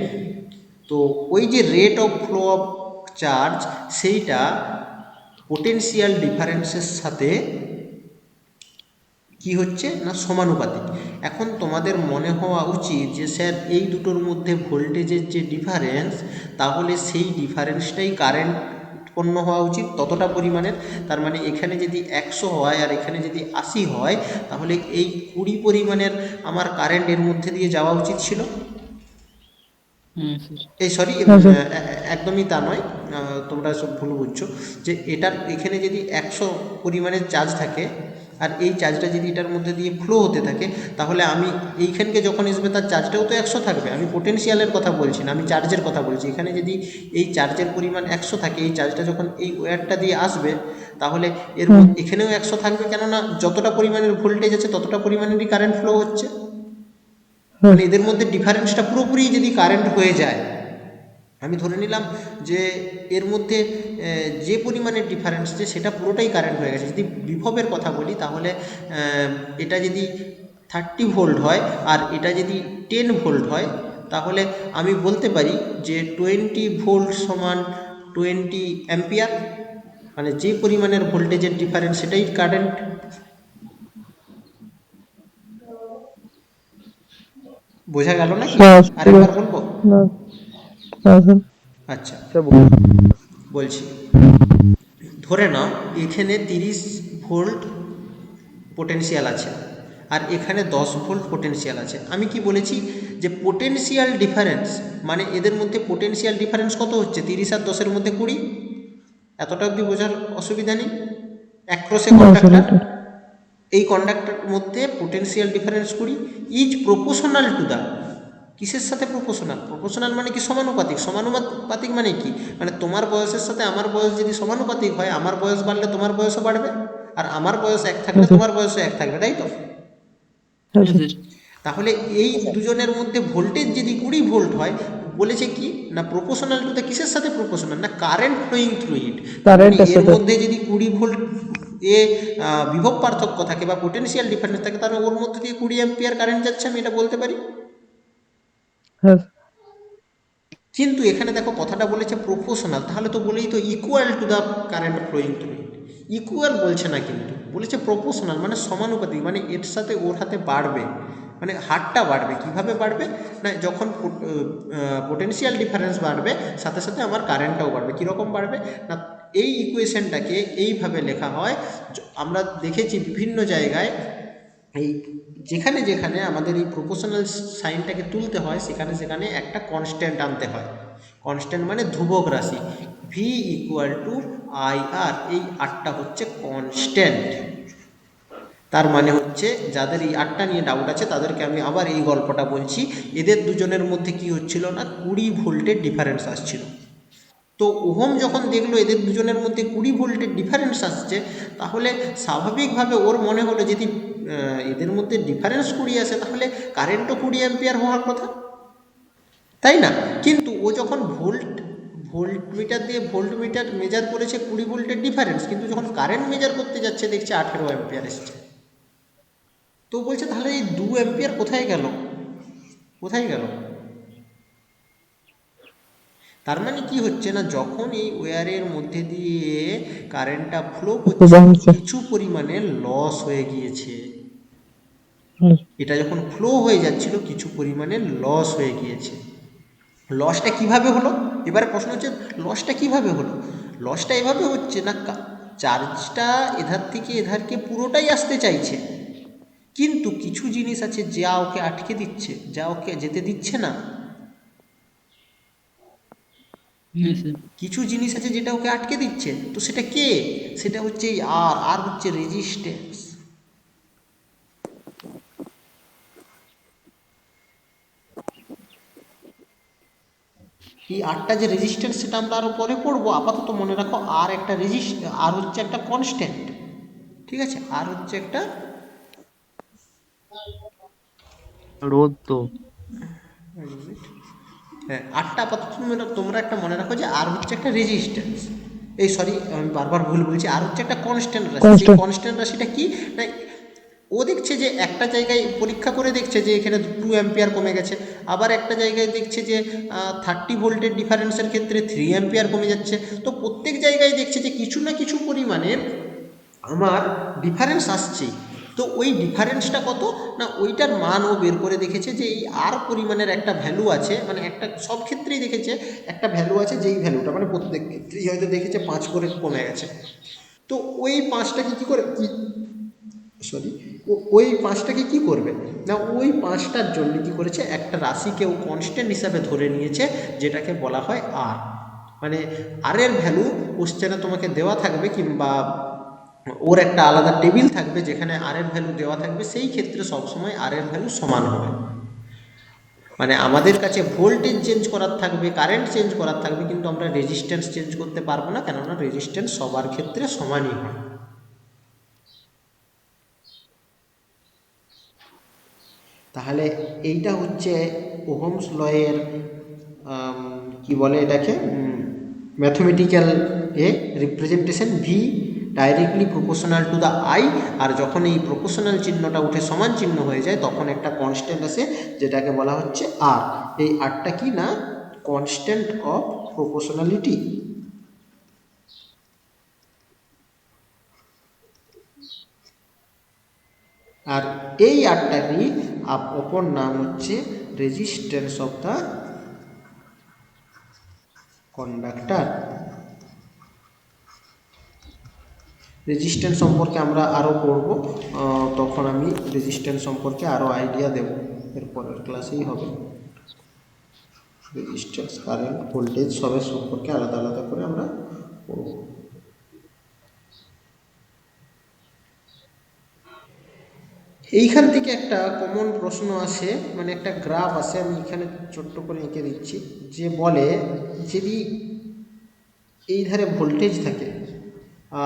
তো ওই যে rate of flow of charge, সেইটা পোটেনশিয়াল ডিফারেন্সের সাথে কি হচ্ছে না সমানুপাতিক। এখন তোমাদের মনে হওয়া উচিত যে স্যার এই দুটোর মধ্যে ভোল্টেজের যে ডিফারেন্স, তাহলে সেই ডিফারেন্সটাই কারেন্ট উৎপন্ন হওয়া উচিত ততটা পরিমাণের। তার মানে এখানে যদি 100 হয় আর এখানে যদি 80 হয়, তাহলে এই 20 পরিমাণের আমার কারেন্ট এর মধ্যে দিয়ে যাওয়া উচিত ছিল। হ্যাঁ স্যার। এই সরি, একদমই তা নয়, তোমরা সব ভুল বুঝছো। যে এটার এখানে যদি 100 পরিমাণের চার্জ থাকে আর এই চার্জটা যদি এটার মধ্যে দিয়ে ফ্লো হতে থাকে, তাহলে আমি এইখানকে যখন আসবে তার চার্জটাও তো 100 থাকবে। আমি পোটেনশিয়ালের কথা বলছি না, আমি চার্জের কথা বলছি। এখানে যদি এই চার্জের পরিমাণ 100 থাকে, এই চার্জটা যখন এই ওয়্যারটা দিয়ে আসবে, তাহলে এর এখানেও 100 থাকবে, কেননা যতটা পরিমাণের ভোল্টেজ আছে ততটা পরিমাণেরই কারেন্ট ফ্লো হচ্ছে। মানে এদের মধ্যে ডিফারেন্সটা পুরোপুরি যদি কারেন্ট হয়ে যায়, আমি ধরে নিলাম যে এর মধ্যে যে পরিমাণের ডিফারেন্স আছে সেটা পুরোটাই কারেন্ট হয়ে গেছে। যদি বিভবের কথা বলি, তাহলে এটা যদি 30 ভোল্ট হয় আর এটা যদি 10 ভোল্ট হয়, তাহলে আমি বলতে পারি যে 20 ভোল্ট সমান 20 অ্যাম্পিয়ার, মানে যে পরিমাণের ভোল্টেজের ডিফারেন্স সেটাই কারেন্ট। বোঝা গেল নাকি? হ্যাঁ, আরেকবার বলবো? না হ্যাঁ স্যার আচ্ছা আচ্ছা বলুন। বলছি, ধরে নাও এখানে 30 ভোল্ট পোটেনশিয়াল আছে আর এখানে 10 ভোল্ট পোটেনশিয়াল আছে। আমি কি বলেছি যে পোটেনশিয়াল ডিফারেন্স, মানে এদের মধ্যে পোটেনশিয়াল ডিফারেন্স কত হচ্ছে? 30 আর 10-এর মধ্যে 20। এতটা অবধি বোঝার অসুবিধা নেই। অ্যাক্রসে কন্ডাক্টর, এই কন্ডাক্টর মধ্যে potential difference 20 is proportional to the, কিসের সাথে প্রপোর্শনাল? প্রপোর্শনাল মানে কি? সমানুপাতিক। সমানুপাতিক মানে কি? মানে তোমার বয়সের সাথে আমার বয়স যদি সমানুপাতিক হয়, আমার বয়স বাড়লে তোমার বয়সও বাড়বে, আর আমার বয়স 1 থাকলে তোমার বয়সও 1 থাকবে, তাই তো? হ্যাঁ স্যার। তাহলে এই দুজনের মধ্যে ভোল্টেজ যদি 20 ভোল্ট হয়, বলেছে কি না প্রপোর্শনাল টু দ্য, কিসের সাথে প্রপোর্শনাল? না কারেন্ট ফ্লোয়িং থ্রু ইট। কারেন্টের এর সাথে। মধ্যে যদি 20 ভোল্ট বিভব পার্থক্য থাকে বা পোটেনশিয়াল ডিফারেন্স থাকে, তাহলে ওর মধ্যে দিয়ে 20 অ্যাম্পিয়ার কারেন্ট যাচ্ছে, আমি এটা বলতে পারি। হ্যাঁ কিন্তু এখানে দেখো কথাটা বলেছে প্রপোর্শনাল, তাহলে তো বলেই তো equal to the current flowing through it. Equal বলছে না, কিন্তু বলেছে প্রপোর্শনাল, মানে সমানুপাতিক, মানে এর সাথে ওর হাতে বাড়বে, মানে হারটা বাড়বে। কিভাবে বাড়বে? না যখন পোটেনশিয়াল ডিফারেন্স বাড়বে সাথে সাথে আমার কারেন্টটাও বাড়বে। কীরকম বাড়বে? না এই ইকুয়েশনটাকে এইভাবে লেখা হয়, আমরা দেখেছি বিভিন্ন জায়গায়, এই যেখানে যেখানে আমাদের এই প্রপোর্শনাল সাইনটাকে তুলতে হয় সেখানে সেখানে একটা কনস্ট্যান্ট আনতে হয়। কনস্ট্যান্ট মানে ধ্রুবক রাশি, ভি ইকুয়াল টু আই আর, এই আরটা হচ্ছে কনস্ট্যান্ট। তার মানে হচ্ছে যাদের এই আরটা নিয়ে ডাউট আছে তাদেরকে আমি আবার এই গল্পটা বলছি। এদের দুজনের মধ্যে কি হচ্ছিল না 20 ভোল্টের ডিফারেন্স আসছিল। তো ওহম যখন দেখলো এদের দুজনের মধ্যে 20 ভোল্টের ডিফারেন্স আসছে, তাহলে স্বাভাবিকভাবে ওর মনে হলো যদি এদের মধ্যে ডিফারেন্স 20 আসে, তাহলে কারেন্টও 20 অ্যাম্পিয়ার হওয়ার কথা, তাই না? কিন্তু ও যখন ভোল্টমিটার দিয়ে ভোল্টমিটার মেজার করেছে 20 ভোল্টের ডিফারেন্স, কিন্তু যখন কারেন্ট মেজার করতে যাচ্ছে দেখছে 18 অ্যাম্পিয়ার এসছে। তো বলছে তাহলে এই 2 অ্যাম্পিয়ার কোথায় গেল? কোথায় গেল? তার মানে কি হচ্ছে না, যখন এই ওয়্যারের মধ্যে দিয়ে কারেন্টটা ফ্লো করছে, কিছু পরিমাণে লস হয়ে গিয়েছে। এটা যখন ফ্লো হয়ে যাচ্ছিল কিছু পরিমাণে লস হয়ে গিয়েছে। লসটা কিভাবে হলো? এবারে প্রশ্ন হচ্ছে লসটা কিভাবে হলো? লসটা এভাবে হচ্ছে না, চার্জটা এধার থেকে এধারকে পুরোটাই আসতে চাইছে, কিন্তু কিছু জিনিস আছে যা ওকে আটকে দিচ্ছে, যা ওকে যেতে দিচ্ছে না। হ্যাঁ স্যার। কিছু জিনিস আছে যেটা ওকে আটকে দিচ্ছে, তো সেটা কে? সেটা হচ্ছে এই আর হচ্ছে রেজিস্ট্যান্স। এই আরটা যে রেজিস্ট্যান্স সেটা আমরা আরো পরে পড়বো, আপাতত মনে রাখো আর একটা আর হচ্ছে একটা কনস্ট্যান্ট, ঠিক আছে? আর হচ্ছে একটা রোদ তো হ্যাঁ, আরটা আপাতত তোমরা একটা মনে রাখো যে আর হচ্ছে একটা রেজিস্ট্যান্স, এই সরি আমি বারবার ভুল বলছি, আর হচ্ছে একটা কনস্ট্যান্ট রাশি। সেই কনস্ট্যান্ট রাশিটা কি না, ও দেখছে যে একটা জায়গায় পরীক্ষা করে দেখছে যে এখানে 2 অ্যাম্পিয়ার কমে গেছে, আবার একটা জায়গায় দেখছে যে 30 ভোল্টের ডিফারেন্সের ক্ষেত্রে 3 অ্যাম্পিয়ার কমে যাচ্ছে। তো প্রত্যেক জায়গায় দেখছে যে কিছু না কিছু পরিমাণে আমার ডিফারেন্স আসছেই। তো ওই ডিফারেন্সটা কত না, ওইটার মান ও বের করে দেখেছে যে এই আর পরিমাণের একটা ভ্যালু আছে, মানে একটা সব ক্ষেত্রেই দেখেছে একটা ভ্যালু আছে, যেই ভ্যালুটা মানে প্রত্যেক ক্ষেত্রেই হয়তো দেখেছে 5 করে কমে গেছে। তো ওই 5টাকে কী করে ওই 5টাকে কী করবে না, ওই 5টার জন্য কী করেছে, একটা রাশিকে ও কনস্ট্যান্ট হিসাবে ধরে নিয়েছে, যেটাকে বলা হয় আর। মানে আর এর ভ্যালু কোশ্চেনে তোমাকে দেওয়া থাকবে, কিংবা ওর একটা আলাদা টেবিল থাকবে যেখানে আর এর ভ্যালু দেওয়া থাকবে, সেই ক্ষেত্রে সবসময় আর এর ভ্যালু সমান হবে। মানে আমাদের কাছে ভোল্টেজ চেঞ্জ করার থাকবে, কারেন্ট চেঞ্জ করার থাকবে, কিন্তু আমরা রেজিস্ট্যান্স চেঞ্জ করতে পারবো না, কেননা রেজিস্ট্যান্স সবার ক্ষেত্রে সমানই হয়। তাহলে এইটা হচ্ছে ওহমস লয়ের কি বলে এটাকে, mathematical representation, V directly proportional to the I, আর যখন এই প্রপোর্শনাল চিহ্নটা উঠে সমান চিহ্ন হয়ে যায় তখন একটা কনস্ট্যান্ট আসে যেটাকে বলা হচ্ছে আর। এই আরটা কি না কনস্ট্যান্ট অফ প্রপোর্শনালিটি। আর এই আরটারই অপর নাম হচ্ছে resistance of the conductor. Resistance সম্পর্কে আমরা আরও পড়ব, তখন আমি রেজিস্ট্যান্স সম্পর্কে আরও আইডিয়া দেব, এর পরের ক্লাসেই হবে। রেজিস্ট্যান্স, কারেন্ট, ভোল্টেজ সবের সম্পর্কে আলাদা আলাদা করে আমরা পড়ব। এইখান থেকে একটা কমন প্রশ্ন আসে, মানে একটা গ্রাফ আসে, আমি এখানে ছোট্ট করে এঁকে দিচ্ছি, যে বলে যদি এই ধারে ভোল্টেজ থাকে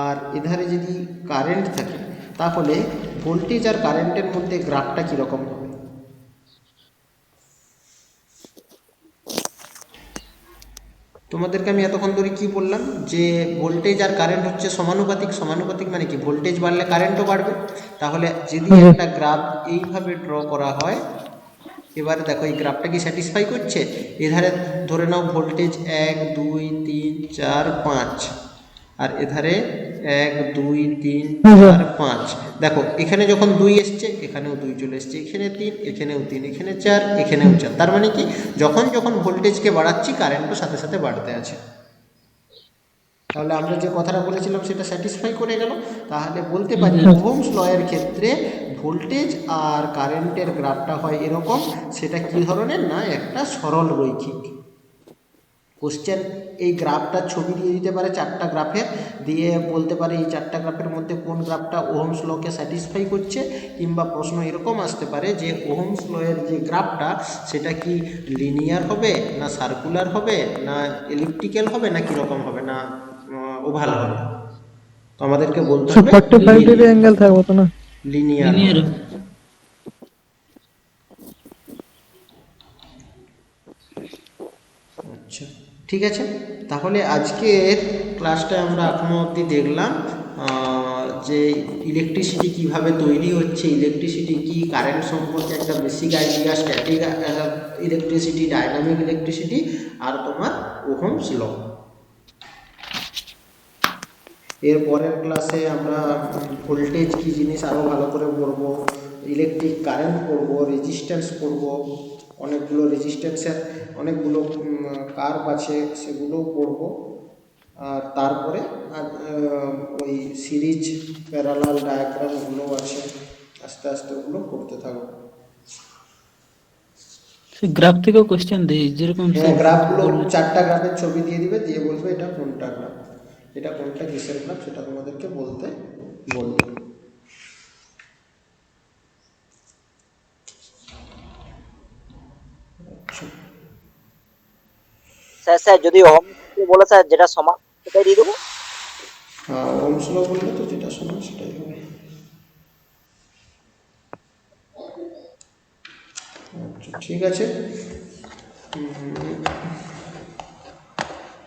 আর এধারে যদি কারেন্ট থাকে তাহলে ভোল্টেজ আর কারেন্টের মধ্যে গ্রাফটা কীরকম হবে। তোমাদেরকে আমি এতক্ষণ ধরে কি বললাম, যে ভোল্টেজ আর কারেন্ট হচ্ছে সমানুপাতিক। সমানুপাতিক মানে কি, ভোল্টেজ বাড়লে কারেন্টও বাড়বে। তাহলে যদি একটা গ্রাফ এইভাবে ড্র করা হয়, এবারে দেখো এই গ্রাফটা কি স্যাটিসফাই করছে। এধারে ধরে নাও ভোল্টেজ 1 2 3 4 5, আর এধারে 1 2 3 4 5। দেখো এখানে যখন 2 এসছে এখানেও 2 চলে এসছে, এখানে 3 এখানেও 3 এখানে 4 এখানেও 4। তার মানে কি, যখন যখন ভোল্টেজকে বাড়াচ্ছি কারেন্টও সাথে সাথে বাড়তে আছে। তাহলে আমরা যে কথাটা বলেছিলাম সেটা স্যাটিসফাই করে গেল। তাহলে বলতে পারি ওহমস ল এর ক্ষেত্রে ভোল্টেজ আর কারেন্টের গ্রাফটা হয় এরকম। সেটা কি ধরনের না, একটা সরল রৈখিক। কোশ্চেন এই গ্রাফটার ছবি দিয়ে দিতে পারে 4টা গ্রাফের, দিয়ে বলতে পারে এই 4টা গ্রাফের মধ্যে কোন গ্রাফটা ওহমস লকে স্যাটিসফাই করছে। কিংবা প্রশ্ন এরকম আসতে পারে যে ওহমস ল এর যে গ্রাফটা সেটা কি লিনিয়ার হবে না সার্কুলার হবে না এলিপ্টিক্যাল হবে না কীরকম হবে না ওভাল হবে। তো আমাদেরকে বলতে হবে 45 ডিগ্রি অ্যাঙ্গেল থাকবে তো না? লিনিয়ার। লিনিয়ার। আচ্ছা ঠিক আছে, তাহলে আজকের ক্লাসটা আমরা এখনো অবধি দেখলাম যে ইলেকট্রিসিটি কিভাবে তৈরি হচ্ছে, ইলেকট্রিসিটি কি, কারেন্ট সম্পর্কে একটা basic idea, static electricity, dynamic electricity, আর তোমার ওহমস ল। এর পরের ক্লাসে আমরা ভোল্টেজ কি জিনিস আরও ভালো করে পড়বো, ইলেকট্রিক কারেন্ট পড়বো, রেজিস্ট্যান্স পড়বো, অনেকগুলো রেজিস্ট্যান্সের অনেকগুলো কার্ভ আছে সেগুলোও পড়বো। আর তারপরে ওই সিরিজ প্যারালাল ডায়াগ্রামগুলো আছে, আস্তে আস্তে ওগুলো করতে থাকবো। গ্রাফ থেকেও কোশ্চেন দেয় যেরকম হ্যাঁ, গ্রাফগুলো 4টা গ্রাফের ছবি দিয়ে দিবে, দিয়ে বলবে এটা কোনটা গ্রাফ, এটা কোনটা কিসের গ্রাফ, সেটা তোমাদেরকে বলতে বলবে। স্যার স্যার যদি ওহমস বলে স্যার যেটা সমান সেটাই দিয়ে দেবো। হ্যাঁ, ওহমস ল বললে তো যেটা সমান সেটাই হবে। আচ্ছা ঠিক আছে,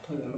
হয়ে গেল।